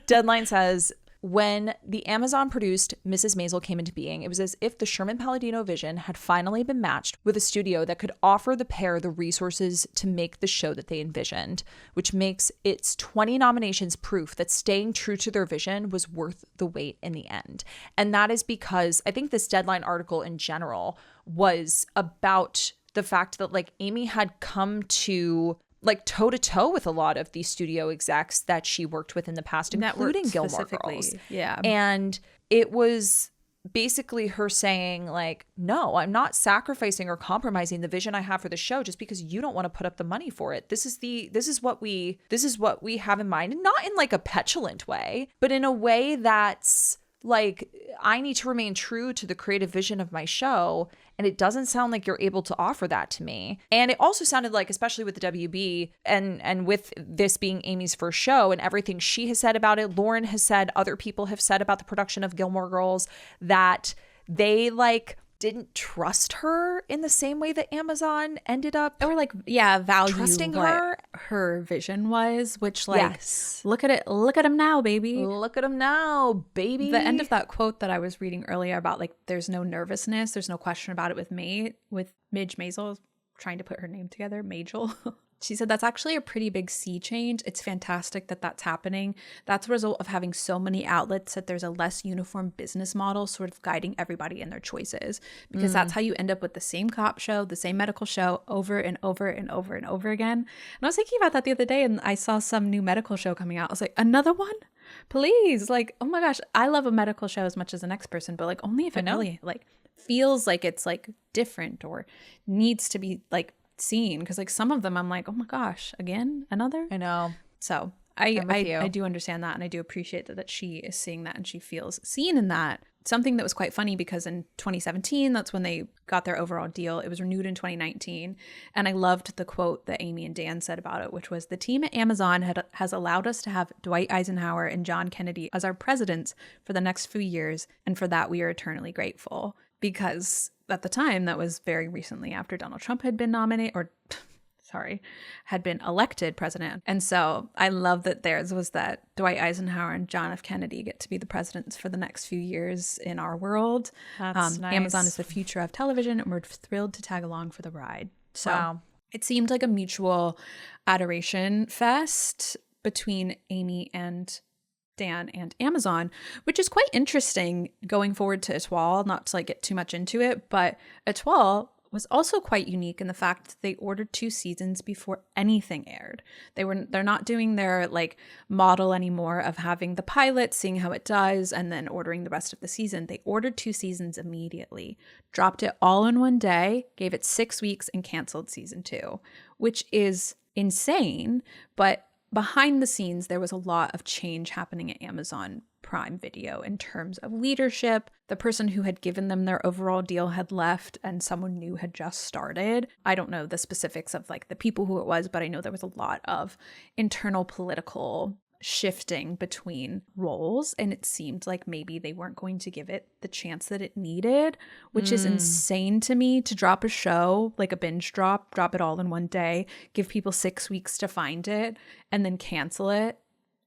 Deadline says, when the Amazon produced Mrs. Maisel came into being, it was as if the Sherman-Palladino vision had finally been matched with a studio that could offer the pair the resources to make the show that they envisioned, which makes its 20 nominations proof that staying true to their vision was worth the wait in the end. And that is because I think this Deadline article in general was about the fact that like Amy had come to like toe to toe with a lot of these studio execs that she worked with in the past, including Gilmore Girls. Yeah. And it was basically her saying like, no, I'm not sacrificing or compromising the vision I have for the show just because you don't want to put up the money for it. This is what we have in mind, and not in like a petulant way, but in a way that's like, I need to remain true to the creative vision of my show, and it doesn't sound like you're able to offer that to me. And it also sounded like, especially with the WB and with this being Amy's first show and everything she has said about it, Lauren has said, other people have said about the production of Gilmore Girls, that they like didn't trust her in the same way that Amazon ended up, or like value trusting what her vision was, which like look at him now, baby. Look at him now, baby. The end of that quote that I was reading earlier about like there's no nervousness, there's no question about it with Midge Maisel, trying to put her name together, Majel. She said that's actually a pretty big sea change. It's fantastic that that's happening. That's a result of having so many outlets that there's a less uniform business model sort of guiding everybody in their choices, because that's how you end up with the same cop show, the same medical show over and over and over and over again. And I was thinking about that the other day, and I saw some new medical show coming out. I was like, another one? Please. Like, oh my gosh, I love a medical show as much as the next person, but like only if it really like feels like it's like different or needs to be like seen, because like some of them I'm like, oh my gosh, again, another. I know. So I do understand that, and I do appreciate that she is seeing that and she feels seen in that. Something that was quite funny, because in 2017, that's when they got their overall deal. It was renewed in 2019, and I loved the quote that Amy and Dan said about it, which was, the team at Amazon has allowed us to have Dwight Eisenhower and John Kennedy as our presidents for the next few years, and for that we are eternally grateful. Because at the time, that was very recently after Donald Trump had been had been elected president. And so I love that theirs was that Dwight Eisenhower and John F. Kennedy get to be the presidents for the next few years in our world. That's nice. Amazon is the future of television, and we're thrilled to tag along for the ride. So It seemed like a mutual adoration fest between Amy and Dan and Amazon, which is quite interesting going forward to Etoile, not to like get too much into it, but Etoile was also quite unique in the fact that they ordered 2 seasons before anything aired. They're not doing their like model anymore of having the pilot, seeing how it does, and then ordering the rest of the season. They ordered 2 seasons immediately, dropped it all in one day, gave it 6 weeks, and canceled season 2, which is insane. But behind the scenes, there was a lot of change happening at Amazon Prime Video in terms of leadership. The person who had given them their overall deal had left, and someone new had just started. I don't know the specifics of like the people who it was, but I know there was a lot of internal political shifting between roles, and it seemed like maybe they weren't going to give it the chance that it needed, which is insane to me, to drop a show, like a binge drop it all in one day, give people 6 weeks to find it, and then cancel it.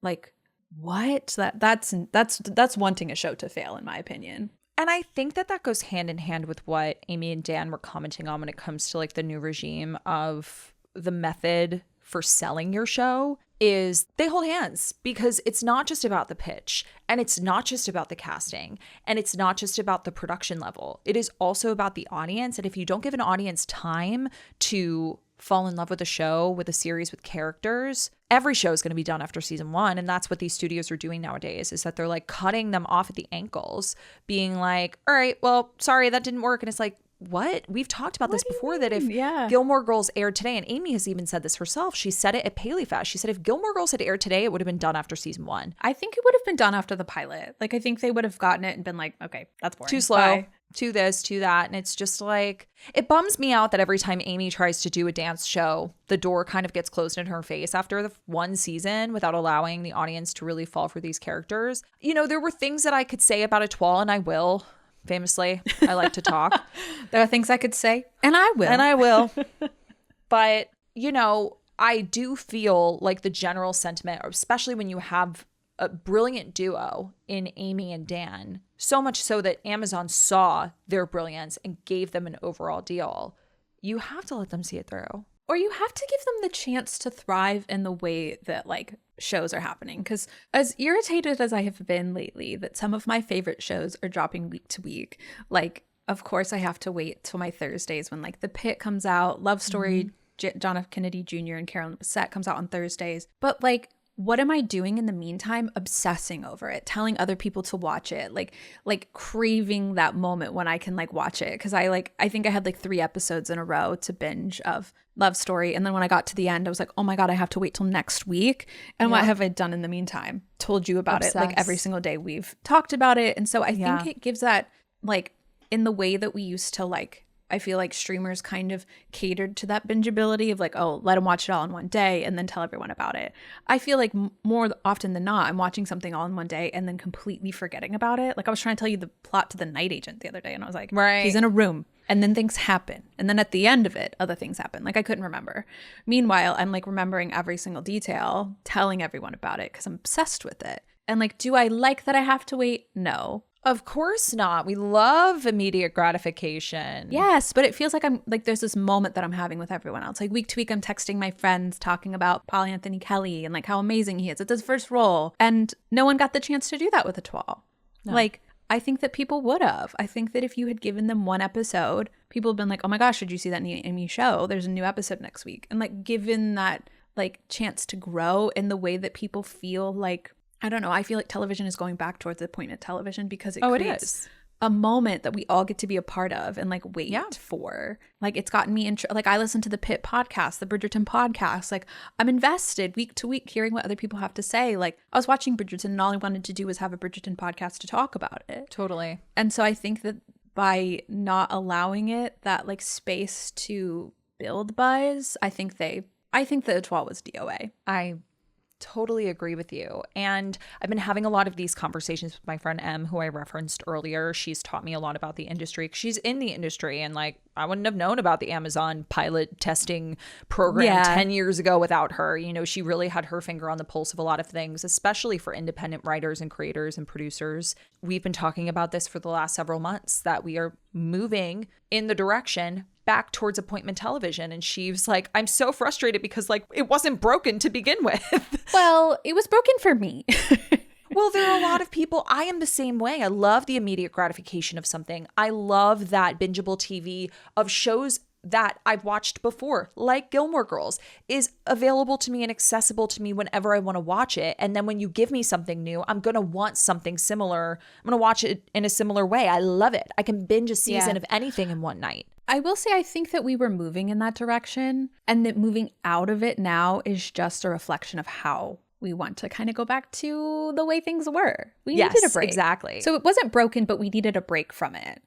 Like, what? That's wanting a show to fail, in my opinion. And I think that goes hand in hand with what Amy and Dan were commenting on when it comes to like the new regime of the method for selling your show. Is they hold hands, because it's not just about the pitch, and it's not just about the casting, and it's not just about the production level. It is also about the audience. And if you don't give an audience time to fall in love with a show, with a series, with characters, every show is going to be done after season 1. And that's what these studios are doing nowadays, is that they're like cutting them off at the ankles, being like, all right, well, sorry, that didn't work. And it's like, what? We've talked about this before, that if Gilmore Girls aired today, and Amy has even said this herself, she said it at Paley Fest. She said if Gilmore Girls had aired today, it would have been done after season 1. I think it would have been done after the pilot. Like, I think they would have gotten it and been like, okay, that's boring. Too slow. Bye. To this, to that. And it's just like, it bums me out that every time Amy tries to do a dance show, the door kind of gets closed in her face after the 1 season without allowing the audience to really fall for these characters. You know, there were things that I could say about Etoile, and I will. Famously, I like to talk. There are things I could say, and I will. And I will. But, you know, I do feel like the general sentiment, especially when you have a brilliant duo in Amy and Dan, so much so that Amazon saw their brilliance and gave them an overall deal, you have to let them see it through. Or you have to give them the chance to thrive in the way that like shows are happening. Because as irritated as I have been lately that some of my favorite shows are dropping week to week, like, of course I have to wait till my Thursdays when like The Pitt comes out, Love Story, John F. Kennedy Jr. and Carolyn Bessette comes out on Thursdays. But like, what am I doing in the meantime? Obsessing over it, telling other people to watch it, like craving that moment when I can like watch it. Because I think I had like 3 episodes in a row to binge of Love Story. And then when I got to the end, I was like, oh my God, I have to wait till next week. And what have I done in the meantime? Told you about it like every single day we've talked about it. And so I think it gives that, like, in the way that we used to, like, I feel like streamers kind of catered to that bingeability of like, oh, let them watch it all in one day and then tell everyone about it. I feel like more often than not, I'm watching something all in one day and then completely forgetting about it. Like I was trying to tell you the plot to The Night Agent the other day and I was like, he's in a room and then things happen. And then at the end of it, other things happen. Like I couldn't remember. Meanwhile, I'm like remembering every single detail, telling everyone about it because I'm obsessed with it. And like, do I like that I have to wait? No. Of course not. We love immediate gratification. Yes, but it feels like I'm like there's this moment that I'm having with everyone else. Like week to week, I'm texting my friends talking about Paul Anthony Kelly and like how amazing he is. It's his first role, and no one got the chance to do that with Etoile. No. Like I think that people would have. I think that if you had given them one episode, people have been like, "Oh my gosh, did you see that new Amy show? There's a new episode next week," and like given that like chance to grow in the way that people feel like. I don't know. I feel like television is going back towards appointment television because it creates a moment that we all get to be a part of and like wait for. Like it's gotten me like I listen to the Pitt podcast, the Bridgerton podcast. Like I'm invested week to week hearing what other people have to say. Like I was watching Bridgerton and all I wanted to do was have a Bridgerton podcast to talk about it. Totally. And so I think that by not allowing it that like space to build buzz, I think the Etoile was DOA. I totally agree with you. And I've been having a lot of these conversations with my friend Em, who I referenced earlier. She's taught me a lot about the industry. She's in the industry, and like I wouldn't have known about the Amazon pilot testing program 10 years ago without her. You know, she really had her finger on the pulse of a lot of things, especially for independent writers and creators and producers. We've been talking about this for the last several months, that we are moving in the direction back towards appointment television. And she was like, I'm so frustrated because like it wasn't broken to begin with. Well, it was broken for me. Well, there are a lot of people. I am the same way. I love the immediate gratification of something. I love that bingeable TV of shows that I've watched before, like Gilmore Girls, is available to me and accessible to me whenever I want to watch it. And then when you give me something new, I'm going to want something similar. I'm going to watch it in a similar way. I love it. I can binge a season of anything in one night. I will say I think that we were moving in that direction, and that moving out of it now is just a reflection of how we want to kind of go back to the way things were. We needed a break. Exactly. So it wasn't broken, but we needed a break from it.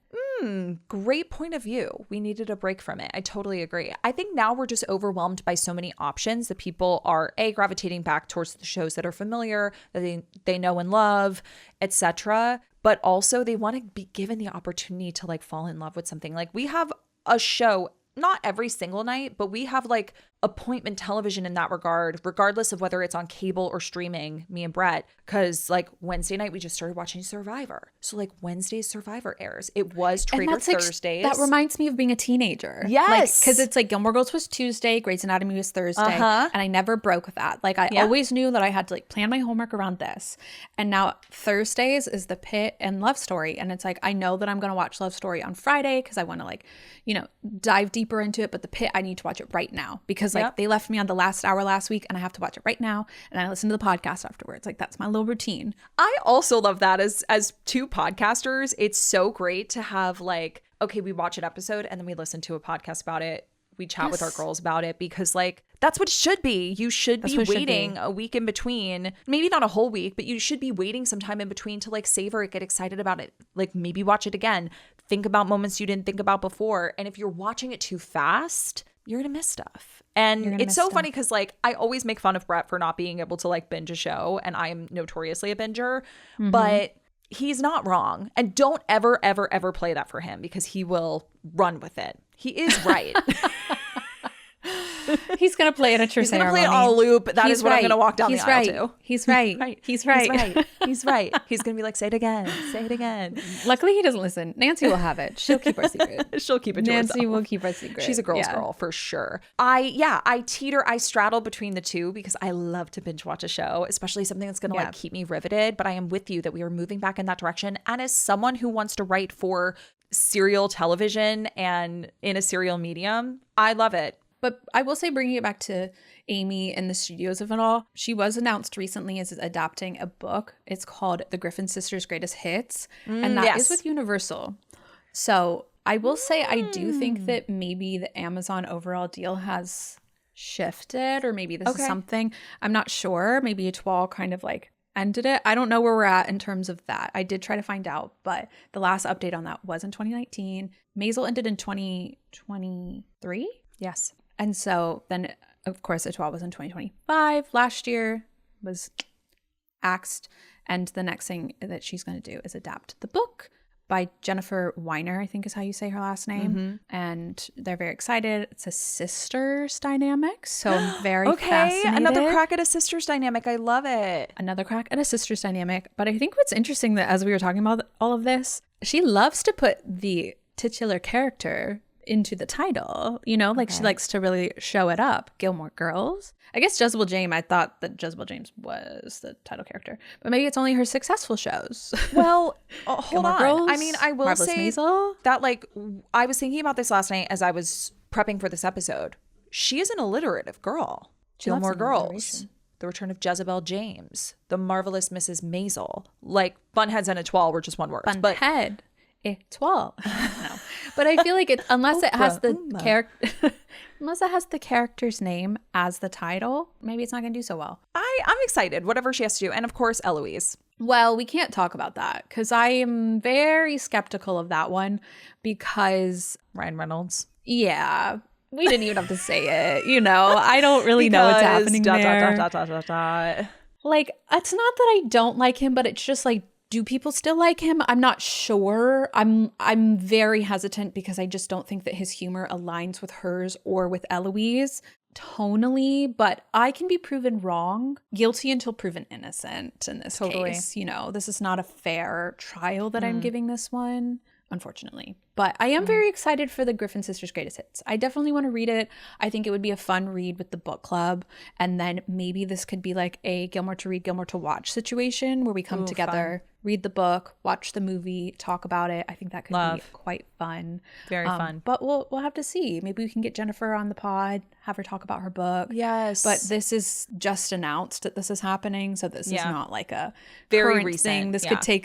Great point of view. We needed a break from it. I totally agree. I think now we're just overwhelmed by so many options that people are gravitating back towards the shows that are familiar, that they know and love, etc. But also they want to be given the opportunity to like fall in love with something. Like we have a show, not every single night, but we have like appointment television in that regard, regardless of whether it's on cable or streaming, me and Brett, because like Wednesday night we just started watching Survivor. So like Wednesday's Survivor airs. It was Trader Thursdays. That reminds me of being a teenager. Yes. Because it's like Gilmore Girls was Tuesday, Grey's Anatomy was Thursday, and I never broke that. Like I always knew that I had to like plan my homework around this. And now Thursdays is the Pitt and Love Story. And it's like, I know that I'm going to watch Love Story on Friday because I want to like, you know, dive deeper into it. But the Pitt, I need to watch it right now because like they left me on the last hour last week and I have to watch it right now. And I listen to the podcast afterwards. Like that's my little routine. I also love that as two podcasters. It's so great to have like, okay, we watch an episode and then we listen to a podcast about it. We chat with our girls about it because like that's what it should be. You should be waiting a week in between, maybe not a whole week, but you should be waiting some time in between to like savor it, get excited about it, like maybe watch it again, think about moments you didn't think about before. And if you're watching it too fast, you're gonna miss stuff. And it's so funny because like I always make fun of Brett for not being able to like binge a show, and I am notoriously a binger, but he's not wrong. And don't ever, ever, ever play that for him because he will run with it. He is right. He's going to play it at your ceremony. He's going to play it all loop. That is what I'm going to walk down the aisle to. He's right. He's right. He's right. He's going to be like, say it again. Say it again. Luckily, he doesn't listen. Nancy will have it. She'll keep our secret. She'll keep it to herself. Nancy will keep our secret. She's a girl's girl for sure. I straddle between the two because I love to binge watch a show, especially something that's going to like keep me riveted. But I am with you that we are moving back in that direction. And as someone who wants to write for serial television and in a serial medium, I love it. But I will say, bringing it back to Amy and the studios of it all, she was announced recently as adapting a book. It's called The Griffin Sisters' Greatest Hits. And that is with Universal. So I will say, I do think that maybe the Amazon overall deal has shifted, or maybe this is something. I'm not sure. Maybe Etoile kind of like ended it. I don't know where we're at in terms of that. I did try to find out, but the last update on that was in 2019. Maisel ended in 2023. Yes. And so then, of course, Etoile was in 2025. Last year was axed. And the next thing that she's going to do is adapt the book. by Jennifer Weiner, I think is how you say her last name. And they're very excited. It's a sisters dynamic. So I'm very fascinated. Another crack at a sisters dynamic. I love it. Another crack at a sisters dynamic. But I think what's interesting that as we were talking about all of this, she loves to put the titular character into the title, you know, like she likes to really show it up. Gilmore Girls. I guess Jezebel James, I thought that Jezebel James was the title character, but maybe it's only her successful shows. Well, hold on. Girls, I mean, I will Marvelous say Maisel. that, like, I was thinking about this last night as I was prepping for this episode. She is an alliterative girl. Gilmore Girls, The Return of Jezebel James, The Marvelous Mrs. Maisel. Like, Bunheads and Etoile were just one word. Bunhead. Etoile. No. But I feel like unless it has the character, unless it has the character's name as the title, maybe it's not going to do so well. I'm excited, whatever she has to do. And of course, Eloise. Well, we can't talk about that because I am very skeptical of that one because Ryan Reynolds. Yeah, we didn't even have to say it. You know, I don't really know what's happening there. Like, it's not that I don't like him, but it's just like, do people still like him? I'm not sure. I'm very hesitant because I just don't think that his humor aligns with hers or with Eloise tonally, but I can be proven wrong. Guilty until proven innocent in this case. You know, this is not a fair trial that I'm giving this one, unfortunately. But I am very excited for the Griffin Sisters Greatest Hits. I definitely want to read it. I think it would be a fun read with the book club. And then maybe this could be like a Gilmore to read, Gilmore to watch situation where we come together, read the book, watch the movie, talk about it. I think that could be quite fun. Very fun. But we'll have to see. Maybe we can get Jennifer on the pod, have her talk about her book. Yes. But this is just announced that this is happening, so this is not like a very current recent thing.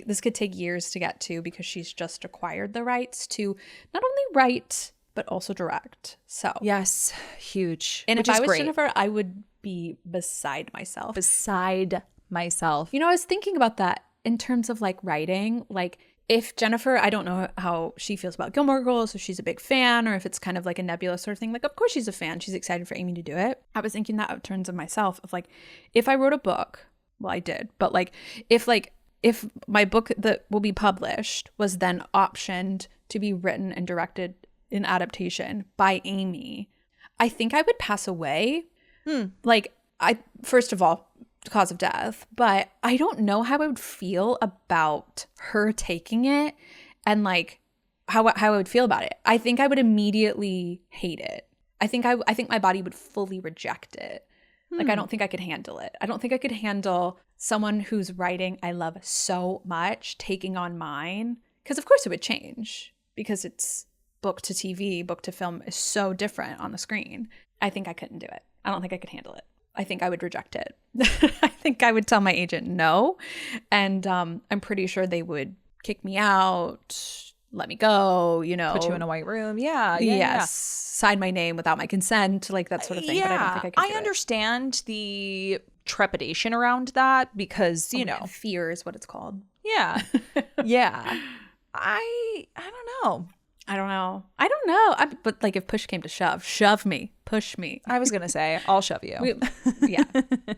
This could take years to get to because she's just acquired the rights to not only write but also direct. So yes, huge. And if I was Jennifer, I would be beside myself. You know, I was thinking about that in terms of like writing, like if Jennifer, I don't know how she feels about Gilmore Girls, if she's a big fan or if it's kind of like a nebulous sort of thing. Like, of course she's a fan. She's excited for Amy to do it. I was thinking that in terms of myself of like, if I wrote a book, well, I did, but like, if my book that will be published was then optioned to be written and directed in adaptation by Amy, I think I would pass away. Like, first of all, cause of death, but I don't know how I would feel about her taking it and like how I would feel about it. I think I would immediately hate it. I think my body would fully reject it. Like, I don't think I could handle it. I don't think I could handle someone whose writing I love so much taking on mine, because of course it would change because it's book to TV, book to film is so different on the screen. I think I couldn't do it. I don't think I could handle it. I think I would reject it. I think I would tell my agent no. And I'm pretty sure they would kick me out, let me go, you know. Put you in a white room. Yeah. Sign my name without my consent, like that sort of thing. Yeah. But I don't think I could do it. understand the trepidation around that because, you know. Fear is what it's called. Yeah. Yeah. I don't know. But like if push came to shove me, push me. I was going to say, I'll shove you. Yeah.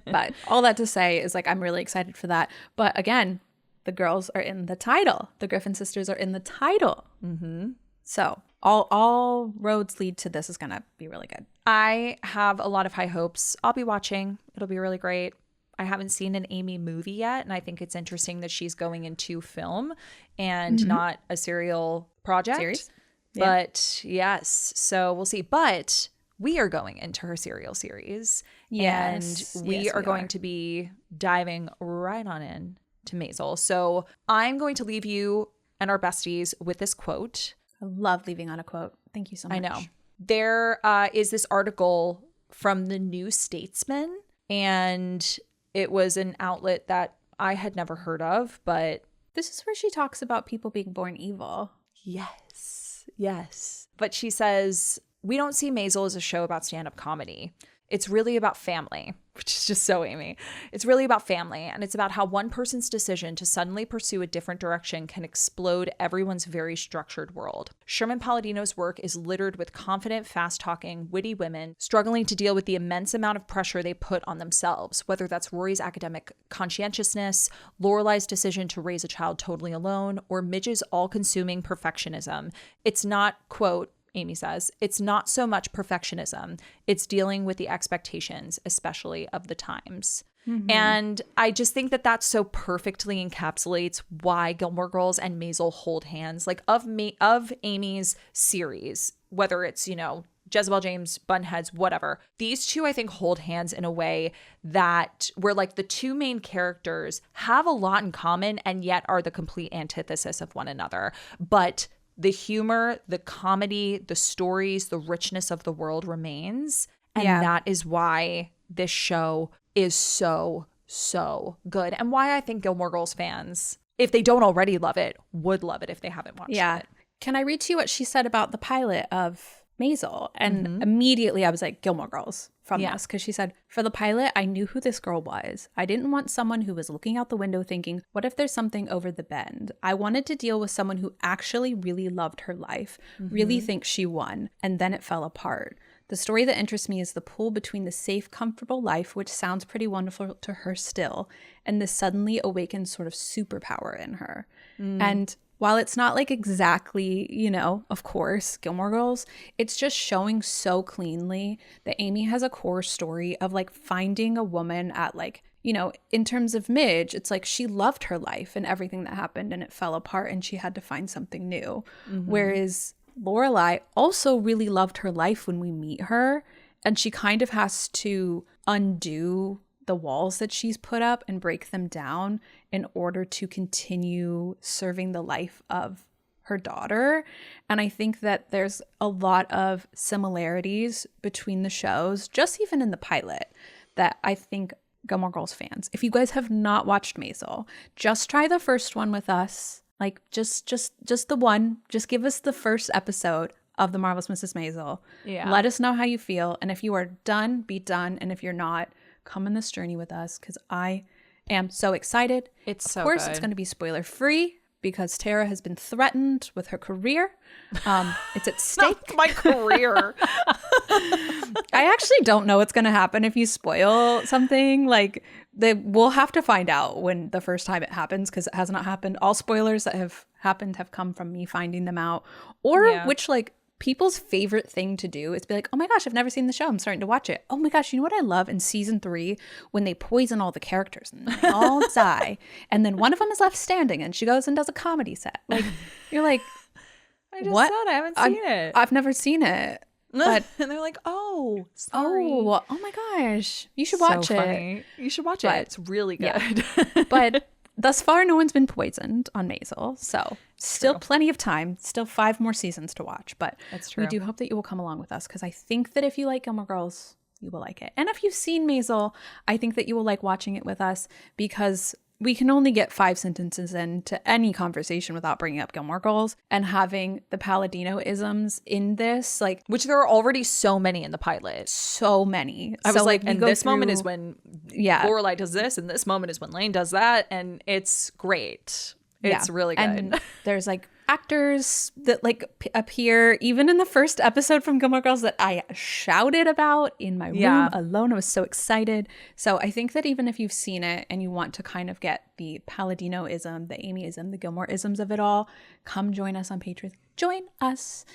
But all that to say is like, I'm really excited for that. But again, the girls are in the title. The Griffin sisters are in the title. Mm-hmm. So all roads lead to this is going to be really good. I have a lot of high hopes. I'll be watching. It'll be really great. I haven't seen an Amy movie yet, and I think it's interesting that she's going into film and not a serial project. Series? But yes, so we'll see. But we are going into her serial series. Yes. And we are going to be diving right on in to Maisel. So I'm going to leave you and our besties with this quote. I love leaving on a quote. Thank you so much. I know. There is this article from the New Statesman, and it was an outlet that I had never heard of, but this is where she talks about people being born evil. Yes. But she says, we don't see Maisel as a show about stand-up comedy. It's really about family. which is just so Amy. It's really about family, and it's about how one person's decision to suddenly pursue a different direction can explode everyone's very structured world. Sherman-Palladino's work is littered with confident, fast-talking, witty women struggling to deal with the immense amount of pressure they put on themselves, whether that's Rory's academic conscientiousness, Lorelai's decision to raise a child totally alone, or Midge's all-consuming perfectionism. It's not, quote, Amy says, it's not so much perfectionism. It's dealing with the expectations, especially of the times. Mm-hmm. And I just think that that so perfectly encapsulates why Gilmore Girls and Maisel hold hands. Like of Amy's series, whether it's, you know, Jezebel James, Bunheads, whatever. These two, I think, hold hands in a way that where like the two main characters have a lot in common and yet are the complete antithesis of one another. But the humor, the comedy, the stories, the richness of the world remains. And that is why this show is so, so good. And why I think Gilmore Girls fans, if they don't already love it, would love it if they haven't watched it. Can I read to you what she said about the pilot of Maisel? And immediately I was like, Gilmore Girls from this. Because she said, for the pilot, I knew who this girl was. I didn't want someone who was looking out the window thinking, what if there's something over the bend? I wanted to deal with someone who actually really loved her life, really thinks she won. And then it fell apart. The story that interests me is the pull between the safe, comfortable life, which sounds pretty wonderful to her still, and this suddenly awakened sort of superpower in her. And while it's not like exactly, you know, of course, Gilmore Girls, it's just showing so cleanly that Amy has a core story of like finding a woman at like, you know, in terms of Midge, it's like she loved her life and everything that happened and it fell apart and she had to find something new. Whereas Lorelai also really loved her life when we meet her, and she kind of has to undo the walls that she's put up and break them down in order to continue serving the life of her daughter. And I think that there's a lot of similarities between the shows, just even in the pilot, that I think Gilmore Girls fans, if you guys have not watched Maisel, just try the first one with us. Like just the one. Just give us the first episode of The Marvelous Mrs. Maisel. Yeah. Let us know how you feel. And if you are done, be done. And if you're not, come on this journey with us because I am so excited. It's so Of course, good. It's going to be spoiler free because Tara has been threatened with her career. It's at stake. Not my career. I actually don't know what's going to happen if you spoil something. Like we'll have to find out when the first time it happens because it has not happened. All spoilers that have happened have come from me finding them out, or which like people's favorite thing to do is be like, oh my gosh, I've never seen the show. I'm starting to watch it. Oh my gosh, you know what I love in season 3 when they poison all the characters and they all die. And then one of them is left standing and she goes and does a comedy set. Like, you're like, I just what? said I haven't seen it. I've never seen it. But and they're like, oh, sorry. Oh my gosh. You should watch it. Funny. You should watch it. It's really good. Yeah. But thus far, no one's been poisoned on Maisel. So still plenty of time. Still 5 more seasons to watch. But that's true. We do hope that you will come along with us because I think that if you like Gilmore Girls, you will like it. And if you've seen Maisel, I think that you will like watching it with us because we can only get 5 sentences into any conversation without bringing up Gilmore Girls, and having the Palladino-isms in this, like, which there are already so many in the pilot. So many. I was like, and this moment is when Lorelai does this, and this moment is when Lane does that, and it's great. It's really good. And there's like actors that like appear even in the first episode from Gilmore Girls that I shouted about in my room alone. I was so excited. So I think that even if you've seen it and you want to kind of get the Palladino-ism, the Amy-ism, the Gilmore-isms of it all, come join us on Patreon. Join us.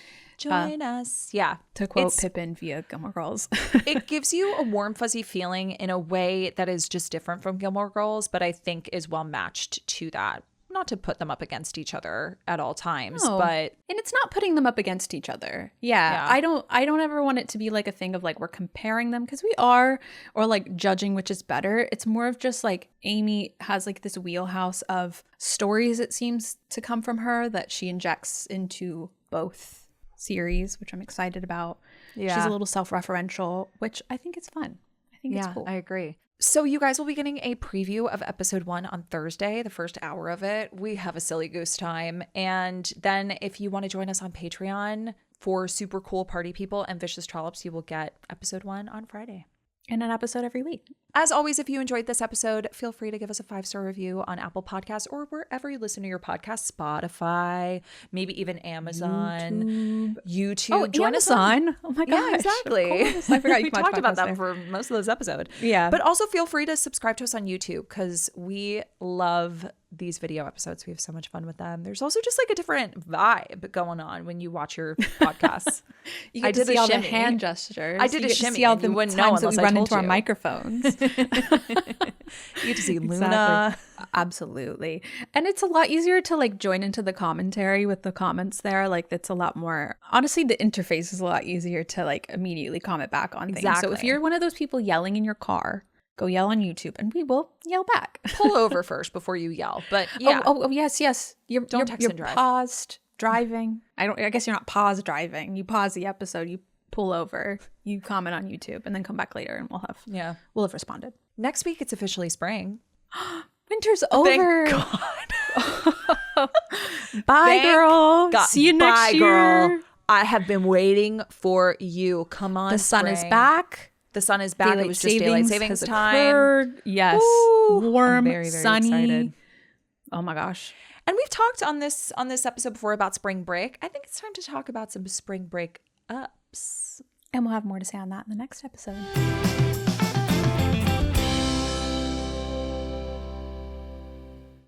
Yeah. To quote Pippin via Gilmore Girls. It gives you a warm, fuzzy feeling in a way that is just different from Gilmore Girls, but I think is well matched to that. Not to put them up against each other at all times, but and it's not putting them up against each other. Yeah. I don't ever want it to be like a thing of like we're comparing them because we are, or like judging which is better. It's more of just like Amy has like this wheelhouse of stories, it seems to come from her, that she injects into both series, which I'm excited about. Yeah. She's a little self-referential, which I think is fun. I think it's cool. I agree. So you guys will be getting a preview of episode 1 on Thursday, the first hour of it. We have a silly goose time. And then if you want to join us on Patreon for super cool party people and vicious trollops, you will get episode 1 on Friday. And an episode every week. As always, if you enjoyed this episode, feel free to give us a 5-star review on Apple Podcasts or wherever you listen to your podcast, Spotify, maybe even Amazon, YouTube. Oh, Join Amazon. us on. Oh my gosh. Yeah, exactly. I forgot you we can watch talked about that podcasts for most of this episode. Yeah. But also feel free to subscribe to us on YouTube because we love these video episodes. We have so much fun with them. There's also just like a different vibe going on when you watch your podcasts. You get to see all the hand gestures. I did you a get to shimmy. see all And the you wouldn't times know that unless we I run told into our you. microphones. You get to see Luna. Absolutely. And it's a lot easier to like join into the commentary with the comments there. Like that's a lot more, honestly, the interface is a lot easier to like immediately comment back on things. So if Exactly. you're one of those people yelling in your car, go yell on YouTube and we will yell back. Pull over first before you yell. But yeah. Oh, yes. You're text and drive. paused driving. I guess you're not paused driving. You pause the episode, you pull over, you comment on YouTube, and then come back later and we'll have responded. Next week it's officially spring. Winter's over. Thank God. Bye, Thank girl. God. See you next Bye, year. girl. I have been waiting for you. Come on, The sun is spring. back. The sun is back. It was just daylight savings has time. occurred. Yes. Woo. Warm, I'm very, very sunny. excited. Oh my gosh. And we've talked on this episode before about spring break. I think it's time to talk about some spring break ups. And we'll have more to say on that in the next episode.